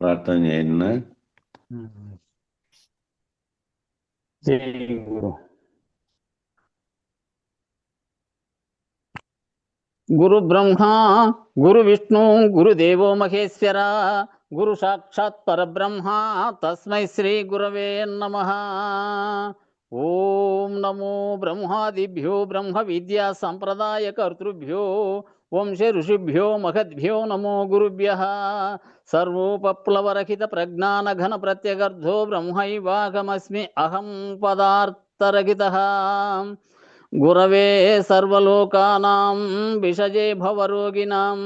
ప్రార్థన చేయండి. జై గురు. గురు బ్రహ్మ గురు విష్ణు గురుదేవో మహేశ్వర గురు సాక్షాత్ పరబ్రహ్మ తస్మై శ్రీ గురవే నమః. ఓం నమో బ్రహ్మాదిభ్యో బ్రహ్మ విద్యా సంప్రదాయ కర్తృభ్యో వంశ ఋషిభ్యో మహద్భ్యో నమో గురుభ్యః. సర్వోపప్లవరహిత ప్రజ్ఞాన ఘన ప్రత్యగర్ధో బ్రహ్మైవాహమస్మి అహం పదార్థరహితః. గురవే సర్వలోకానాం విషజే భవరోగిణాం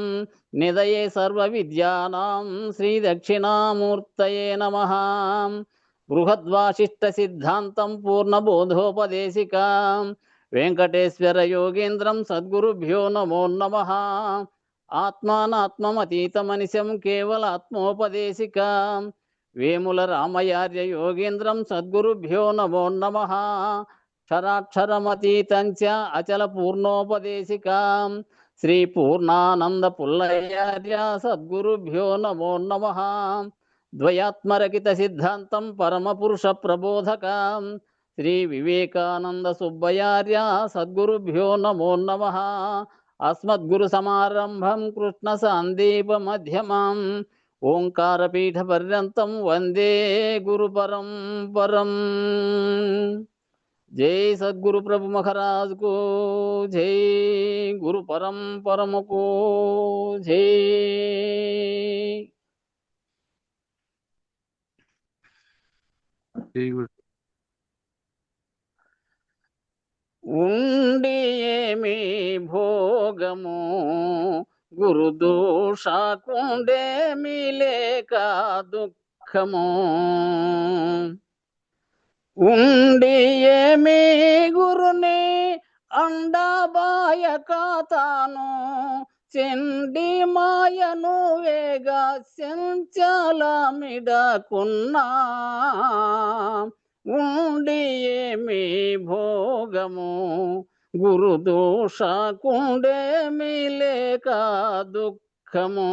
నిదయే సర్వవిద్యానాం శ్రీ దక్షిణామూర్తయే నమః. బృహద్వాసిష్ట సిద్ధాంతం పూర్ణబోధోపదేశికాం వెంకటేశ్వర యోగేంద్రం సద్గురుభ్యో నమో నమః. ఆత్మానాత్మమతీతమనిశం కేవలాత్మోపదేశికాం వేముల రామయార్య యోగేంద్రం సద్గురుభ్యో నమో నమః. క్షరాక్షరమతీతంచ అచల పూర్ణోపదేశికాం శ్రీ పూర్ణానంద పుల్లయార్య సద్గురుభ్యో నమో నమః. ద్వయాత్మరకిత సిద్ధాంతం పరమపురుష ప్రబోధకాం శ్రీ వివేకానంద సుబ్బయార్య సద్గురుభ్యో నమో నమః. అస్మద్గురు సమారంభం కృష్ణ సందీప మధ్యమాం ఓంకారపీఠ పర్యంతం వందే గురు పరంపరం. జై సద్గురు ప్రభు మహారాజ్ కు జై, గురు పరంపరముకు జై. ఉండి ఏమి భోగము గురుదోషకుండేమి లేక దుఃఖము. ఉండి ఏమి గురుని అండబాయక తాను చెండి మాయను వేగా సంచలమిడకున్నా. ఉండి ఏమి భోగము గురుదోషకుండేమి లేక దుఃఖము.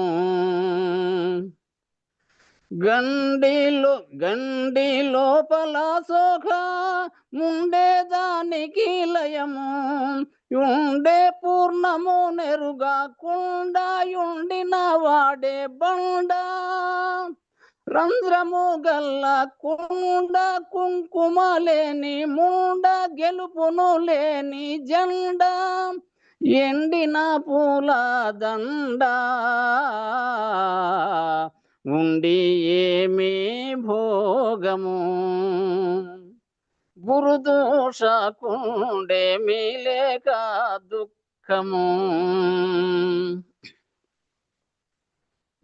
గండి లోపల సోఖ ముండే దానికి లయము ఉండే పూర్ణము నెరుగా కుండాయుండిన వాడే బండ. రంధ్రము గల్ల కుండ కుంకుమ లేని ముండ గెలుపును లేని జెండ ఎండిన పూల దండ. ఉండి ఏమి భోగము గురుదోషకుండేమి లేక దుఃఖము.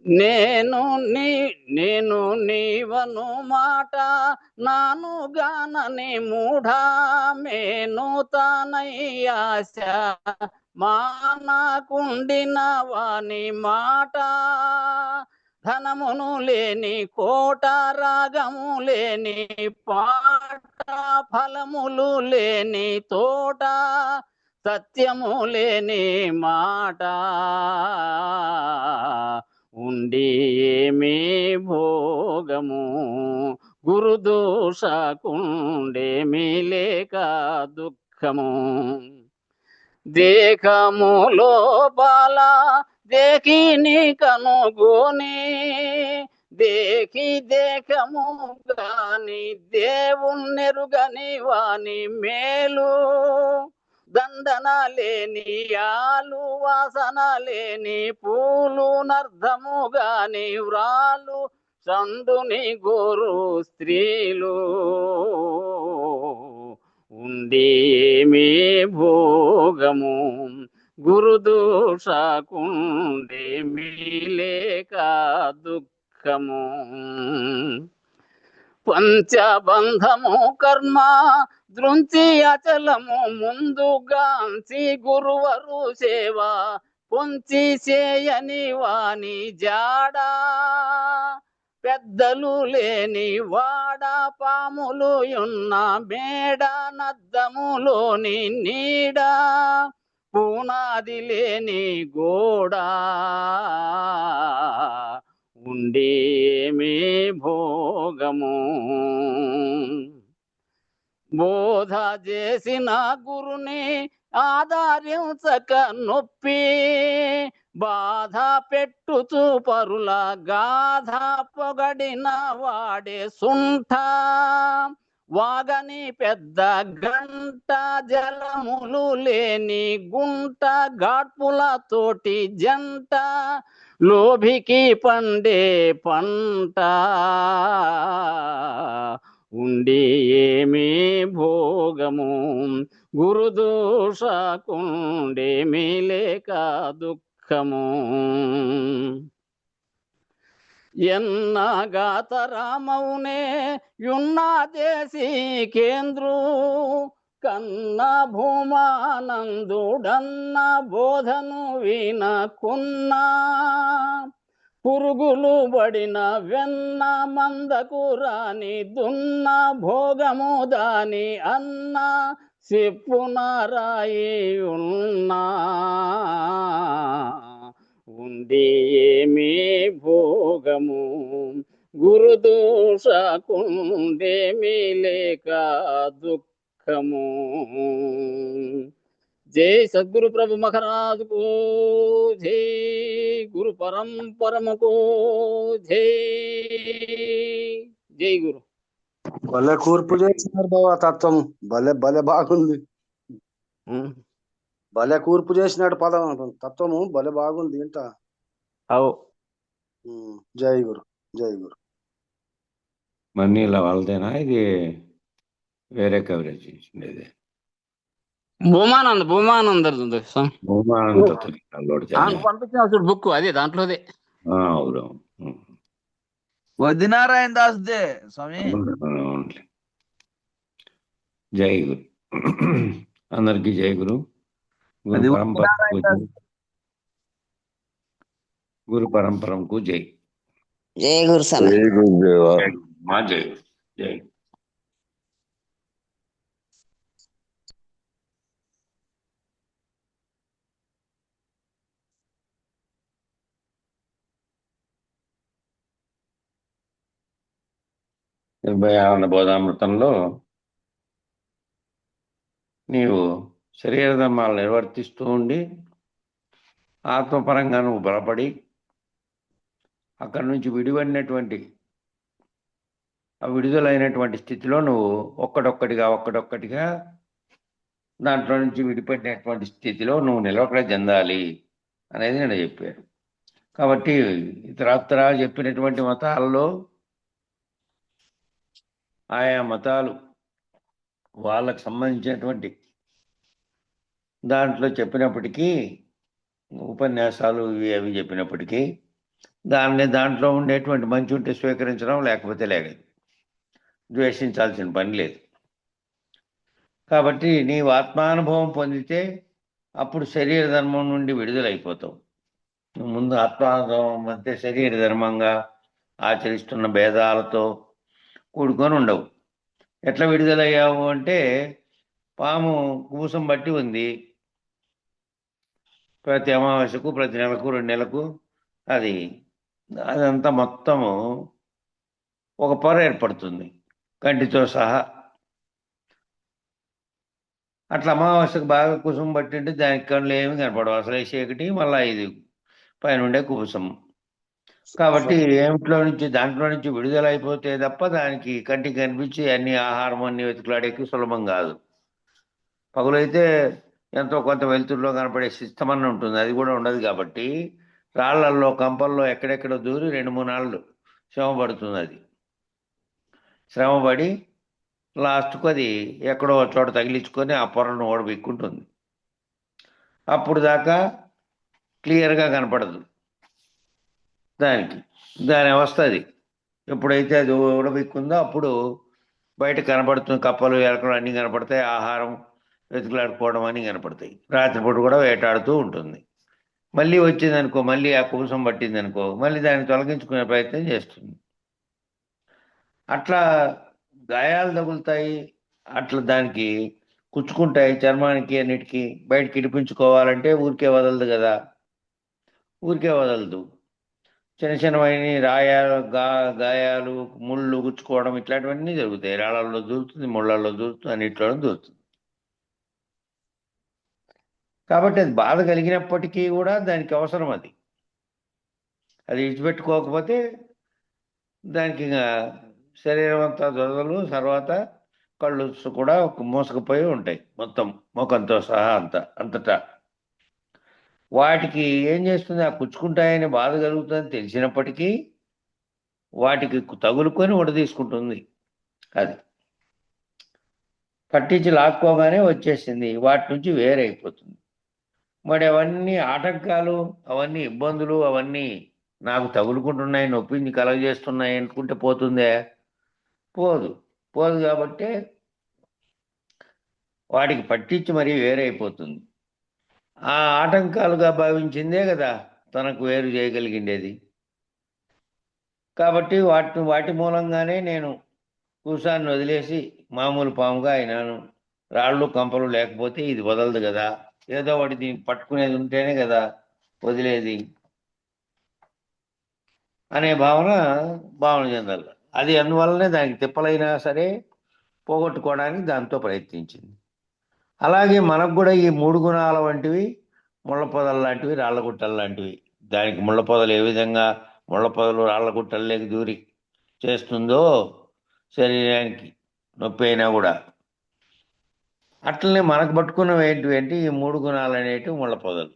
నేను నీవను మాట నానుగానని మూఢా మేను తానయ్యాశ మానకుండిన వాని మాట. ధనమును లేని కోట రాగము లేని పాట ఫలములు లేని తోట సత్యము లేని మాట. ఉండి ఏమి భోగము గురుదోషకుండేమి లేక దుఃఖము. దేహము లోపల దేకిని కనుగోని దేకి దేహము గాని దేవుణ్ణెరుగని వాని మేలు. దండన లేని ఆలు వాసన లేని పూలు నర్ధము గాని వ్రాలు చండుని గోరు స్త్రీలు. ఉండి ఏమి భోగము గురుదోషకుండేమి లేక దుఃఖము. పంచబంధము కర్మ దృంచి అచలము ముందుగాంచి గురువరు సేవ పొంచి చేయని వాని జాడా. పెద్దలు లేని వాడ పాములు ఉన్న మేడ నద్దములోని నీడ పూనాది లేని గోడ. ఉండి ఉండేమే భోగము. బోధ చేసిన గురుని ఆదరించక నొప్పి, బాధ పెట్టుచు పరుల గాథ పొగడిన వాడే సుంఠ. వాగని పెద్ద గంట, జలములు లేని గుంట, గాడ్పుల తోటి జంట, లోభికి పండే పంట. ఉండి ఏమి భోగము, గురుదోషకుండేమి లేక దుఃఖము. ఎన్నగాతరామౌనే యున్న దేశీ కేంద్రు, కన్న భూమానందుడన్న బోధను వినకున్నా. పురుగులు బడిన వెన్న మందకు రాని దున్న, భోగము దాని అన్న చెప్పున రాయి ఉన్నా. ఉండి ఏమి భోగము, గురుదోషకుండేమి లేక దుఃఖము. జై సద్గురు ప్రభు మహారాజుకు జై, గురు పరంపరముకు జై. జై గురు. భలే కూర్పు చేసినారు బాబా తత్వం, భలే భలే బాగుంది. భలే కూర్పు చేసినాడు పదం, తత్వము భలే బాగుంది ఇంట. జై గురు, జై గురు. మన్నీల వాళ్ళదేనా ఇది, వేరే కవరేజ్ ఇచ్చిండేది? భూమానంద పంపించిన బుక్ అదే, దాంట్లోదే. వదినారాయణ దాస్ దే స్వామి. జై గురు, అందరికి జై గురు. గురు పరంపరకు జై. జై గురు స్వామి. మా జై జై. ఆనంద బోధామృతంలో నీవు శరీర ధర్మాలు నిర్వర్తిస్తూ ఉండి ఆత్మపరంగా నువ్వు బలపడి అక్కడి నుంచి విడిపడినటువంటి ఆ విడుదలైనటువంటి స్థితిలో నువ్వు ఒక్కడొక్కటిగా దాంట్లో నుంచి విడిపడినటువంటి స్థితిలో నువ్వు నిలవకడ చెందాలి అనేది నేను చెప్పాను. కాబట్టి ఇతరత్ర చెప్పినటువంటి మతాలలో ఆయా మతాలు వాళ్ళకు సంబంధించినటువంటి దాంట్లో చెప్పినప్పటికీ, ఉపన్యాసాలు ఇవి అవి చెప్పినప్పటికీ దాంట్లో ఉండేటువంటి మంచి ఉంటే స్వీకరించడం, లేకపోతే లేదు, ద్వేషించాల్సిన పని లేదు. కాబట్టి నీవు ఆత్మానుభవం పొందితే అప్పుడు శరీర ధర్మం నుండి విడుదలైపోతావు. నువ్వు ముందు ఆత్మానుభవం అంటే శరీర ధర్మంగా ఆచరిస్తున్న భేదాలతో కూడుకొని ఉండవు. ఎట్లా విడుదలయ్యావు అంటే, పాము కూసం బట్టి ఉంది, ప్రతి అమావాస్యకు ప్రతి నెలకు 2 నెలలకు అదంతా మొత్తము ఒక పొర ఏర్పడుతుంది కంటితో సహా. అట్లా అమావాస్యకు బాగా కుసుమ బట్టి ఉంటే దానికి కళ్ళు ఏమి కనపడవు, అసలు చీకటి, మళ్ళీ ఇది పైన ఉండే కుసం. కాబట్టి దాంట్లో నుంచి విడుదలైపోతే తప్ప దానికి కంటికి కనిపించి అన్ని ఆహారం అన్ని వెతుకులాడేకి సులభం కాదు. పగులైతే ఎంతో కొంత వెలుతురులో కనపడే సిస్తమన్న ఉంటుంది, అది కూడా ఉండదు. కాబట్టి రాళ్లల్లో కంపల్లో ఎక్కడెక్కడో దూరి 2-3 నాళ్ళు శ్రమ పడుతుంది. అది శ్రమపడి లాస్ట్కు అది ఎక్కడో చోట తగిలించుకొని ఆ పొరను ఓడబెక్కుంటుంది. అప్పుడు దాకా క్లియర్గా కనపడదు దాని అవస్థ. అది ఎప్పుడైతే అది ఓడబెక్కుందో అప్పుడు బయట కనపడుతుంది, కప్పలు ఎలకలు అన్నీ కనపడతాయి, ఆహారం వెతుకులాడుకోవడం అన్నీ కనపడతాయి. రాత్రిపూట కూడా వేటాడుతూ ఉంటుంది. మళ్ళీ వచ్చిందనుకో, మళ్ళీ ఆ కుబుసం పట్టిందనుకో, మళ్ళీ దాన్ని తొలగించుకునే ప్రయత్నం చేస్తుంది. అట్లా గాయాలు తగులుతాయి, అట్లా దానికి కుచ్చుకుంటాయి, చర్మానికి అన్నిటికీ. బయటకి ఇడిపించుకోవాలంటే ఊరికే వదలదు కదా, ఊరికే వదలదు. చిన్న చిన్నవన్నీ గాయాలు, ముళ్ళు గుచ్చుకోవడం ఇట్లాంటివన్నీ జరుగుతాయి. రాళ్ళల్లో దూరుతుంది, ముళ్ళల్లో దూరుతుంది, అన్నిట్లోనూ దూరుతుంది. కాబట్టి అది బాధ కలిగినప్పటికీ కూడా దానికి అవసరం అది విడిచిపెట్టుకోకపోతే దానికి ఇంకా శరీరం అంతా దురదలు, తర్వాత కళ్ళు కూడా మూసుకుపోయి ఉంటాయి మొత్తం ముఖంతో సహా అంతటా. వాటికి ఏం చేస్తుంది, ఆ పుచ్చుకుంటాయని బాధ కలుగుతుందని తెలిసినప్పటికీ వాటికి తగులుకొని తీసుకుంటుంది. అది పట్టించి లాక్కోగానే వచ్చేసింది, వాటి నుంచి వేరైపోతుంది. మరి అవన్నీ ఆటంకాలు, అవన్నీ ఇబ్బందులు, అవన్నీ నాకు తగులుకుంటున్నాయి, నొప్పిని కలగజేస్తున్నాయి అనుకుంటే పోతుందే? పోదు. కాబట్టి వాటికి పట్టించి మరీ వేరైపోతుంది. ఆ ఆటంకాలుగా భావించిందే కదా తనకు వేరు చేయగలిగిండేది. కాబట్టి వాటి మూలంగానే నేను కూసాన్ని వదిలేసి మామూలు పాముగా అయినాను. రాళ్ళు కంపలు లేకపోతే ఇది వదలదు కదా, ఏదో ఒకటి దీన్ని పట్టుకునేది ఉంటేనే కదా వదిలేది అనే భావన చెందాలి. అది అందువల్లనే దానికి తిప్పలైనా సరే పోగొట్టుకోవడానికి దాంతో ప్రయత్నించింది. అలాగే మనకు కూడా ఈ 3 గుణాల వంటివి ముళ్ళ పొదలు లాంటివి, రాళ్ళ గుట్టలు లాంటివి. దానికి ముళ్ళ పొదలు ఏ విధంగా ముళ్ళ పొదలు రాళ్ళ గుట్టల్లోకి దూరి చేస్తుందో శరీరానికి నొప్పి అయినా కూడా, అట్లనే మనకు పట్టుకున్నవి ఏంటి ఈ 3 గుణాలు అనేటివి ముళ్ళ పొదలు.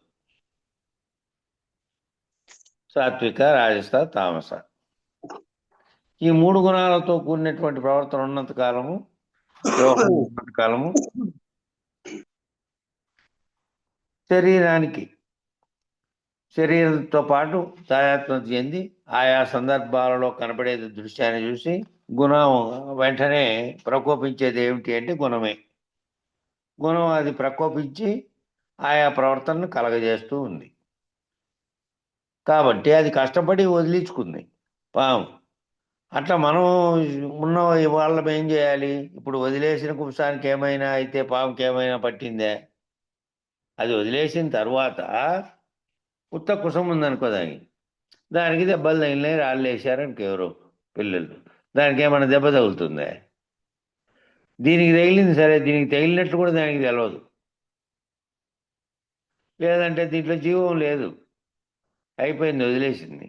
సాత్విక, రాజస, తామస. ఈ 3 గుణాలతో కూడినటువంటి ప్రవర్తన ఉన్నంత కాలము, వ్యవహారం ఉన్నంత కాలము శరీరంతో పాటు తాదాత్మ్యం చెంది ఆయా సందర్భాలలో కనపడే దృశ్యాన్ని చూసి గుణం వెంటనే ప్రకోపించేది ఏమిటి అంటే గుణమే. గుణం అది ప్రకోపించి ఆయా ప్రవర్తనను కలగజేస్తూ ఉంది. కాబట్టి అది కష్టపడి వదిలించుకుంది పాము. అట్లా మనం ఉన్న వాళ్ళం ఏం చేయాలి? ఇప్పుడు వదిలేసిన కుసానికి ఏమైనా అయితే పాముకి ఏమైనా పట్టిందే? అది వదిలేసిన తర్వాత ఉత్త కుసం ఉందనుకో, దానికి దెబ్బలు తగిలినాయి, రాళ్ళు వేసారనుకో ఎవరో పిల్లలు, దానికి ఏమైనా దెబ్బ తగులుతుందా? దీనికి తగిలింది సరే, దీనికి తగిలినట్లు కూడా దానికి తెలియదు. లేదంటే దీంట్లో జీవం లేదు, అయిపోయింది, వదిలేసింది.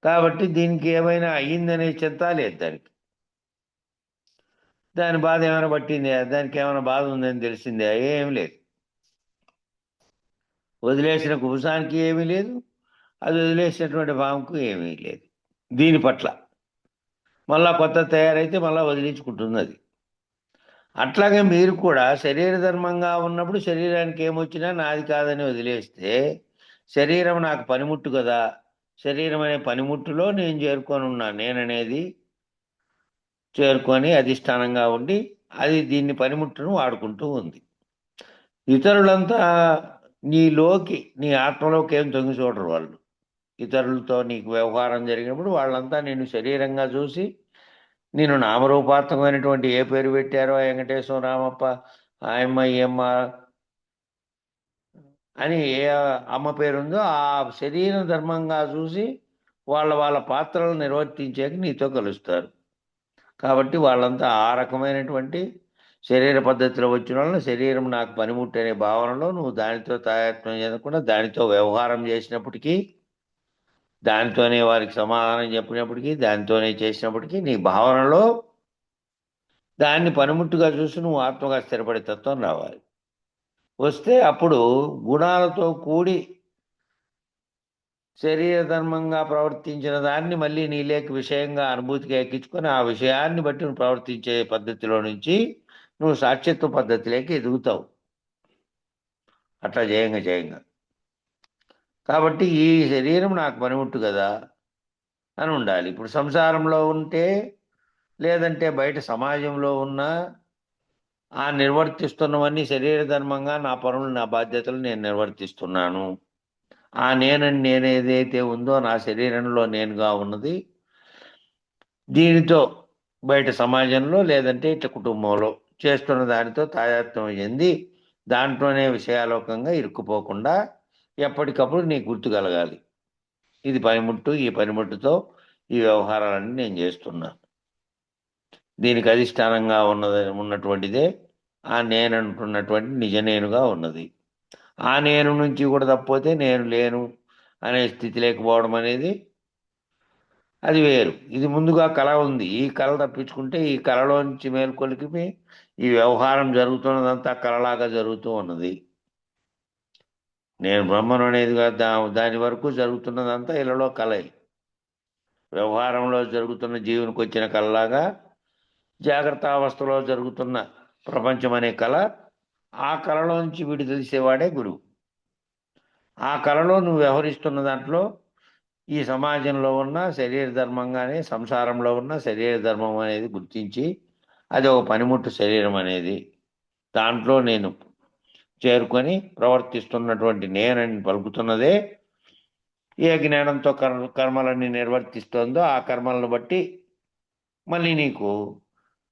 కాబట్టి దీనికి ఏమైనా అయ్యిందనే చింత లేదు దానికి. దాని బాధ ఏమైనా పట్టిందా? దానికి ఏమైనా బాధ ఉందని తెలిసిందా? ఏం లేదు. వదిలేసిన కుబుసానికి ఏమీ లేదు, అది వదిలేసినటువంటి పాముకు ఏమీ లేదు. దీని పట్ల మళ్ళా కొత్త తయారైతే మళ్ళా వదిలించుకుంటుంది అది. అట్లాగే మీరు కూడా శరీర ధర్మంగా ఉన్నప్పుడు శరీరానికి ఏమొచ్చినా నాది కాదని వదిలేస్తే, శరీరం నాకు పనిముట్టు కదా, శరీరం అనే పనిముట్టులో నేను చేరుకొని ఉన్నా, నేననేది చేరుకొని అధిష్టానంగా ఉండి అది దీన్ని పనిముట్టును వాడుకుంటూ ఉంది. ఇతరులంతా నీలోకి, నీ ఆత్మలోకి ఏం తొంగి చూడరు వాళ్ళు. ఇతరులతో నీకు వ్యవహారం జరిగినప్పుడు వాళ్ళంతా నేను శరీరంగా చూసి, నేను నామరూపాత్మకమైనటువంటి ఏ పేరు పెట్టారో, వెంకటేశ్వర, రామప్ప, ఆయమ్మ, ఈ అమ్మ అని ఏ అమ్మ పేరుందో ఆ శరీర ధర్మంగా చూసి వాళ్ళ పాత్రలు నిర్వర్తించేకి నీతో కలుస్తారు. కాబట్టి వాళ్ళంతా ఆ రకమైనటువంటి శరీర పద్ధతిలో వచ్చిన వాళ్ళని, శరీరం నాకు పనిముట్టు అనే భావనలో నువ్వు దానితో తాయత్వం చెందకుండా దానితో వ్యవహారం చేసినప్పటికీ, దానితోనే వారికి సమాధానం చెప్పినప్పటికీ, దానితోనే చేసినప్పటికీ నీ భావనలో దాన్ని పనిముట్టుగా చూసి నువ్వు ఆత్మగా స్థిరపడే తత్వం రావాలి. వస్తే అప్పుడు గుణాలతో కూడి శరీర ధర్మంగా ప్రవర్తించిన దాన్ని మళ్ళీ నీలేక విషయంగా అనుభూతిగా ఎక్కించుకొని ఆ విషయాన్ని బట్టి నువ్వు ప్రవర్తించే పద్ధతిలో నుంచి నువ్వు సాక్షిత్వ పద్ధతిలోకి ఎదుగుతావు. అట్లా చేయంగా కాబట్టి ఈ శరీరం నాకు పనిముట్టు కదా అని ఉండాలి. ఇప్పుడు సంసారంలో ఉంటే, లేదంటే బయట సమాజంలో ఉన్నా, ఆ నిర్వర్తిస్తున్నవన్నీ శరీర ధర్మంగా నా పనులు, నా బాధ్యతలు నేను నిర్వర్తిస్తున్నాను. ఆ నేనేదైతే ఉందో నా శరీరంలో నేనుగా ఉన్నది, దీనితో బయట సమాజంలో లేదంటే ఇట్లా కుటుంబంలో చేస్తున్న దానితో తాదాత్మ్యం చెంది దాంట్లోనే విషయాలోకంగా ఇరుక్కుపోకుండా ఎప్పటికప్పుడు నీకు గుర్తు కలగాలి. ఇది పనిముట్టు, ఈ పనిముట్టుతో ఈ వ్యవహారాలన్నీ నేను చేస్తున్నాను. దీనికి అధిష్టానంగా ఉన్నటువంటిదే ఆ నేను అంటున్నటువంటి నిజ నేనుగా ఉన్నది. ఆ నేను నుంచి కూడా తప్పిపోతే నేను లేను అనే స్థితి లేకపోవడం అనేది అది వేరు. ఇది ముందుగా కళ ఉంది. ఈ కళ తప్పించుకుంటే ఈ కళలో నుంచి మేల్కొలికి ఈ వ్యవహారం జరుగుతున్నదంతా కళలాగా జరుగుతూ ఉన్నది. నేను బ్రహ్మను అనేది దాని వరకు జరుగుతున్నదంతా ఇళ్ళలో కళే. వ్యవహారంలో జరుగుతున్న జీవునికి వచ్చిన కళలాగా జాగ్రత్త అవస్థలో జరుగుతున్న ప్రపంచం అనే కళ, ఆ కళలోంచి విడుదల తీసేవాడే గురువు. ఆ కళలో నువ్వు వ్యవహరిస్తున్న దాంట్లో ఈ సమాజంలో ఉన్న శరీర ధర్మంగానే సంసారంలో ఉన్న శరీర ధర్మం అనేది గుర్తించి అది ఒక పనిముట్టు శరీరం అనేది దాంట్లో నేను చేరుకొని ప్రవర్తిస్తున్నటువంటి నేనని పలుకుతున్నదే ఏ జ్ఞానంతో కర్మలన్నీ నిర్వర్తిస్తోందో ఆ కర్మలను బట్టి మళ్ళీ నీకు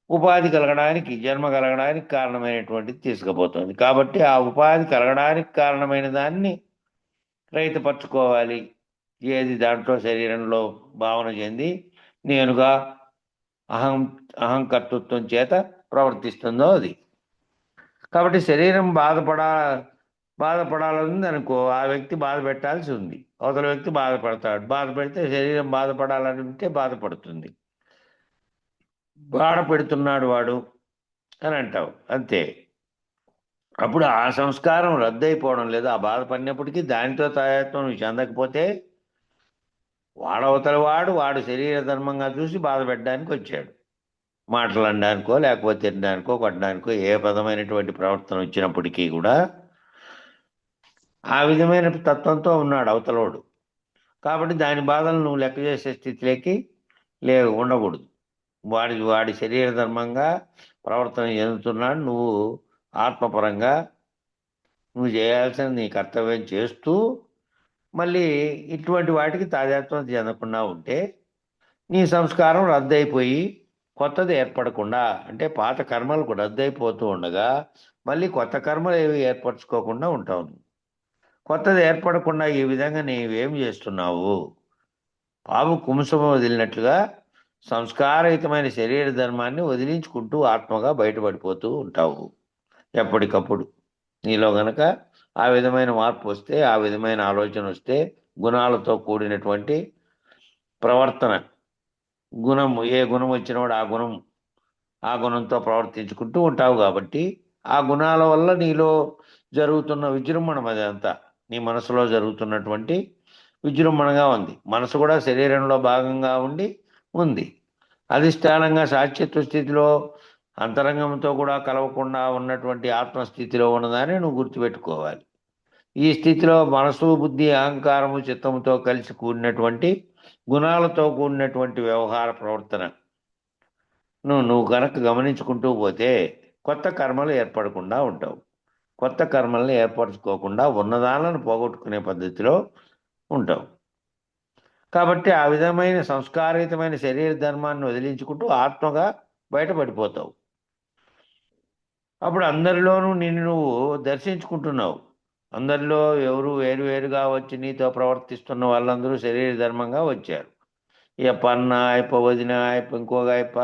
ఉపాధి కలగడానికి, జన్మ కలగడానికి కారణమైనటువంటిది తీసుకుపోతుంది. కాబట్టి ఆ ఉపాధి కలగడానికి కారణమైన దాన్ని రైతుపరచుకోవాలి. ఏది దాంట్లో శరీరంలో భావన చెంది నేనుగా అహంకర్తృత్వం చేత ప్రవర్తిస్తుందో అది. కాబట్టి శరీరం బాధపడాలని అనుకో, ఆ వ్యక్తి బాధ పెట్టాల్సి ఉంది. అవతల వ్యక్తి బాధపడతాడు. బాధ పెడితే శరీరం బాధపడాలని ఉంటే బాధపడుతుంది. బాధ పెడుతున్నాడు వాడు అని అంటావు, అంతే. అప్పుడు ఆ సంస్కారం రద్దయిపోవడం లేదు. ఆ బాధపడినప్పటికీ దానితో తాయత్వం నువ్వు చెందకపోతే వాడు శరీర ధర్మంగా చూసి బాధ పెట్టడానికి వచ్చాడు. మాటలు అనడానికో లేకపోతే తినడానికో కొట్టడానికో ఏ పదమైనటువంటి ప్రవర్తన వచ్చినప్పటికీ కూడా ఆ విధమైన తత్వంతో ఉన్నాడు అవతలోడు. కాబట్టి దాని బాధలు నువ్వు లెక్క చేసే స్థితిలోకి ఉండకూడదు. వాడి శరీర ధర్మంగా ప్రవర్తన చెందుతున్నాడు. నువ్వు ఆత్మపరంగా నువ్వు చేయాల్సిన నీ కర్తవ్యం చేస్తూ మళ్ళీ ఇటువంటి వాటికి తాజాత్వం చెందకుండా ఉంటే నీ సంస్కారం రద్దయిపోయి కొత్తది ఏర్పడకుండా, అంటే పాత కర్మలకు రద్దయిపోతూ ఉండగా మళ్ళీ కొత్త కర్మలు ఏవి ఏర్పరచుకోకుండా ఉంటావు. కొత్తది ఏర్పడకుండా ఈ విధంగా నీవేం చేస్తున్నావు? పాము కుంసము వదిలినట్లుగా సంస్కారయుతమైన శరీర ధర్మాన్ని వదిలించుకుంటూ ఆత్మగా బయటపడిపోతూ ఉంటావు ఎప్పటికప్పుడు. నీలో గనక ఆ విధమైన మార్పు వస్తే, ఆ విధమైన ఆలోచన వస్తే, గుణాలతో కూడినటువంటి ప్రవర్తన, ఏ గుణం వచ్చినవాడు ఆ గుణంతో ప్రవర్తించుకుంటూ ఉంటావు. కాబట్టి ఆ గుణాల వల్ల నీలో జరుగుతున్న విజృంభణం అదంతా నీ మనసులో జరుగుతున్నటువంటి విజృంభణగా ఉంది. మనసు కూడా శరీరంలో భాగంగా ఉంది. అధిష్టానంగా సాక్షిత్వ స్థితిలో అంతరంగంతో కూడా కలవకుండా ఉన్నటువంటి ఆత్మస్థితిలో ఉన్నదాన్ని నువ్వు గుర్తుపెట్టుకోవాలి. ఈ స్థితిలో మనసు, బుద్ధి, అహంకారము, చిత్తముతో కలిసి కూడినటువంటి గుణాలతో కూడినటువంటి వ్యవహార ప్రవర్తన నువ్వు కనుక గమనించుకుంటూ పోతే కొత్త కర్మలు ఏర్పడకుండా ఉంటావు. కొత్త కర్మల్ని ఏర్పరచుకోకుండా ఉన్నదాలను పోగొట్టుకునే పద్ధతిలో ఉంటావు. కాబట్టి ఆ విధమైన సంస్కారయుతమైన శరీర ధర్మాన్ని వదిలించుకుంటూ ఆత్మగా బయటపడిపోతావు. అప్పుడు అందరిలోనూ నిన్ను నువ్వు దర్శించుకుంటున్నావు. అందరిలో ఎవరు వేరువేరుగా వచ్చి నీతో ప్రవర్తిస్తున్న వాళ్ళందరూ శరీర ధర్మంగా వచ్చారు. ఈయప్ప అన్న, ఆయప్ప వదిన, ఆయప్ప ఇంకొక ఆయప్ప,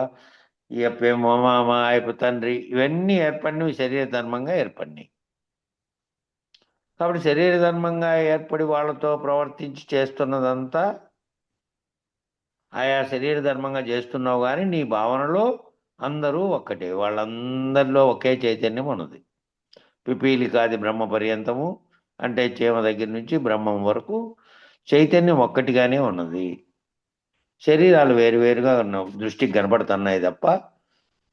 ఈయప్పేమో మామ, ఆయప్ప తండ్రి, ఇవన్నీ ఏర్పడినవి శరీర ధర్మంగా ఏర్పడినాయి. కాబట్టి శరీర ధర్మంగా ఏర్పడి వాళ్ళతో ప్రవర్తించి చేస్తున్నదంతా ఆయా శరీర ధర్మంగా చేస్తున్నావు. కానీ నీ భావనలో అందరూ ఒక్కటే, వాళ్ళందరిలో ఒకే చైతన్యం ఉన్నది. పిపీలికాది బ్రహ్మ పర్యంతము, అంటే చీమ దగ్గర నుంచి బ్రహ్మం వరకు చైతన్యం ఒక్కటిగానే ఉన్నది. శరీరాలు వేరువేరుగా దృష్టికి కనపడుతున్నాయి తప్ప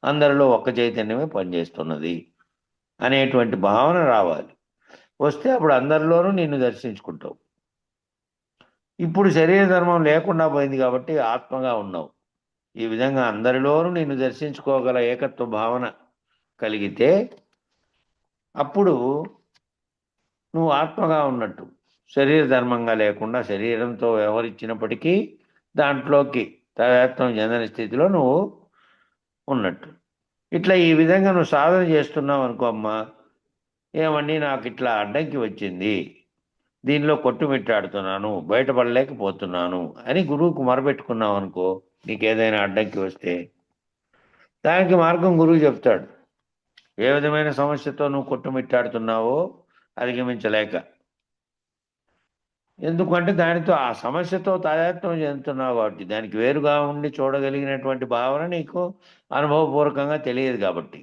అందరిలో ఒక్క చైతన్యమే పనిచేస్తున్నది అనేటువంటి భావన రావాలి. వస్తే అప్పుడు అందరిలోనూ నిన్ను దర్శించుకుంటావు. ఇప్పుడు శరీర ధర్మం లేకుండా పోయింది కాబట్టి ఆత్మగా ఉన్నావు. ఈ విధంగా అందరిలోనూ నిన్ను దర్శించుకోగల ఏకత్వ భావన కలిగితే అప్పుడు నువ్వు ఆత్మగా ఉన్నట్టు. శరీర ధర్మంగా లేకుండా శరీరంతో వ్యవహరించినప్పటికీ దాంట్లోకి తాదాత్మ్యం చెందని స్థితిలో నువ్వు ఉన్నట్టు. ఇట్లా ఈ విధంగా నువ్వు సాధన చేస్తున్నావు అనుకో అమ్మా, ఏమండి నాకు ఇట్లా అడ్డంకి వచ్చింది, దీనిలో కొట్టుమిట్టాడుతున్నాను, బయటపడలేకపోతున్నాను అని గురువుకు మొరపెట్టుకున్నావు అనుకో, నీకు ఏదైనా అడ్డంకి వస్తే దానికి మార్గం గురువు చెప్తాడు. ఏ విధమైన సమస్యతో నువ్వు కొట్టుమిట్టాడుతున్నావో అధిగమించలేక, ఎందుకంటే దానితో ఆ సమస్యతో తాదాత్మ్యం చెందుతున్నావు కాబట్టి, దానికి వేరుగా ఉండి చూడగలిగినటువంటి భావన నీకు అనుభవపూర్వకంగా తెలియదు కాబట్టి,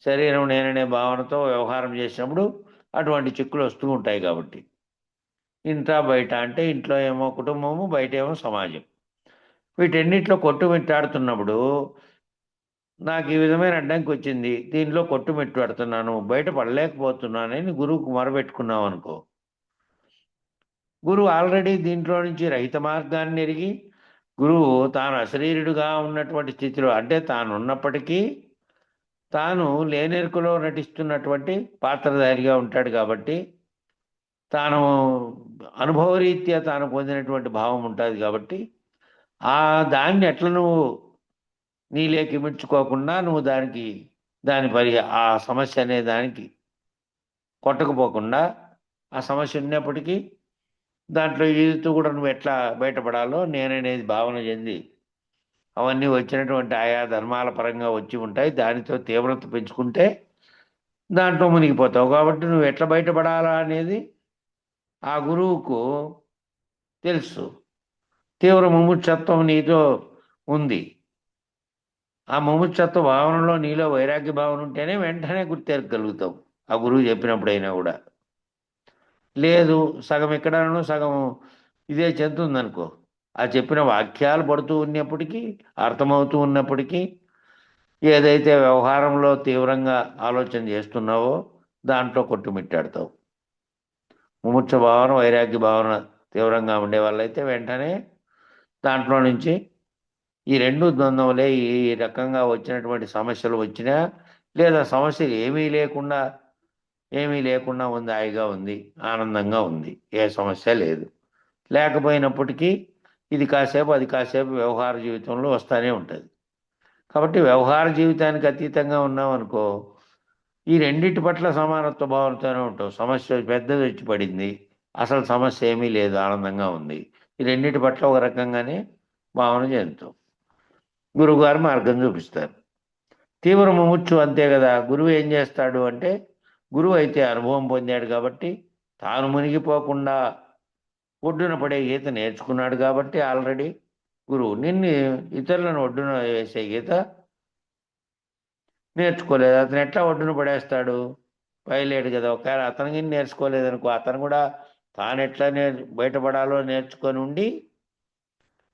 శరీరం నేననే భావనతో వ్యవహారం చేసినప్పుడు అటువంటి చిక్కులు వస్తూ ఉంటాయి కాబట్టి. ఇంట బయట అంటే ఇంట్లో ఏమో కుటుంబము, బయట ఏమో సమాజం, వీటన్నిటిలో కొట్టుమిట్టాడుతున్నప్పుడు నాకు ఈ విధమైన అడ్డంకి వచ్చింది, దీనిలో కొట్టుమిట్టాడుతున్నాను, బయట పడలేకపోతున్నానని గురువుకు మొరబెట్టుకున్నావు అనుకో, గురువు ఆల్రెడీ దీంట్లో నుంచి రహిత మార్గాన్ని ఎరిగి, గురువు తాను అశరీరుడుగా ఉన్నటువంటి స్థితిలో, అంటే తాను ఉన్నప్పటికీ తాను లేనెరుకలో నటిస్తున్నటువంటి పాత్రధారిగా ఉంటాడు కాబట్టి, తాను అనుభవరీత్యా తాను పొందినటువంటి భావం ఉంటుంది కాబట్టి, ఆ దాన్ని ఎట్లా నువ్వు నీలోకి ఇమిడ్చుకోకుండా నువ్వు ఆ సమస్య అనే దానికి కొట్టకపోకుండా, ఆ సమస్య ఉన్నప్పటికీ దాంట్లో ఈదుతూ కూడా నువ్వు ఎట్లా బయటపడాలో నేననేది భావన చెంది, అవన్నీ వచ్చినటువంటి ఆయా ధర్మాల పరంగా వచ్చి ఉంటాయి, దానితో తీవ్రత పెంచుకుంటే దాంట్లో మునిగిపోతావు. కాబట్టి నువ్వు ఎట్లా బయటపడాలా అనేది ఆ గురువుకు తెలుసు. తీవ్ర ముముక్షత్వం నీతో ఉంది. ఆ ముముక్షత్వ భావనలో నీలో వైరాగ్య భావన ఉంటేనే వెంటనే గుర్తెరగలుగుతావు ఆ గురువు చెప్పినప్పుడైనా కూడా. లేదు, సగం ఎక్కడనో సగం ఇదే చెందుతుందనుకో, ఆ చెప్పిన వాక్యాలు పడుతూ ఉన్నప్పటికీ, అర్థమవుతూ ఉన్నప్పటికీ, ఏదైతే వ్యవహారంలో తీవ్రంగా ఆలోచన చేస్తున్నావో దాంట్లో కొట్టుమిట్టాడుతావు. ముముక్ష భావన, వైరాగ్య భావన తీవ్రంగా ఉండే వాళ్ళైతే వెంటనే దాంట్లో నుంచి ఈ రెండు ద్వంద్వలే, ఈ రకంగా వచ్చినటువంటి సమస్యలు వచ్చినా, లేదా సమస్యలు ఏమీ లేకుండా ఉంది, హాయిగా ఉంది, ఆనందంగా ఉంది, ఏ సమస్య లేదు, లేకపోయినప్పటికీ ఇది కాసేపు అది కాసేపు వ్యవహార జీవితంలో వస్తూనే ఉంటుంది. కాబట్టి వ్యవహార జీవితానికి అతీతంగా ఉన్నాం అనుకో, ఈ రెండింటి పట్ల సమానత్వ భావనతోనే ఉంటావు. సమస్య పెద్దది వచ్చి పడింది, అసలు సమస్య ఏమీ లేదు, ఆనందంగా ఉంది, ఈ రెండింటి పట్ల ఒక రకంగానే భావన చెందుతావు. గురువుగారు మార్గం చూపిస్తారు. తీవ్ర ముముక్షు అంతే కదా. గురువు ఏం చేస్తాడు అంటే, గురువు అయితే అనుభవం పొందాడు కాబట్టి, తాను మునిగిపోకుండా ఒడ్డున పడే ఈత నేర్చుకున్నాడు కాబట్టి ఆల్రెడీ గురువు, ఇతరులను ఒడ్డున వేసే ఈత నేర్చుకోలేదు. అతను ఎట్లా ఒడ్డున పడేస్తాడు? పైలేడు కదా. ఒకవేళ అతనికి నేర్చుకోలేదనుకో, అతను కూడా తాను ఎట్లా బయటపడాలో నేర్చుకొని ఉండి,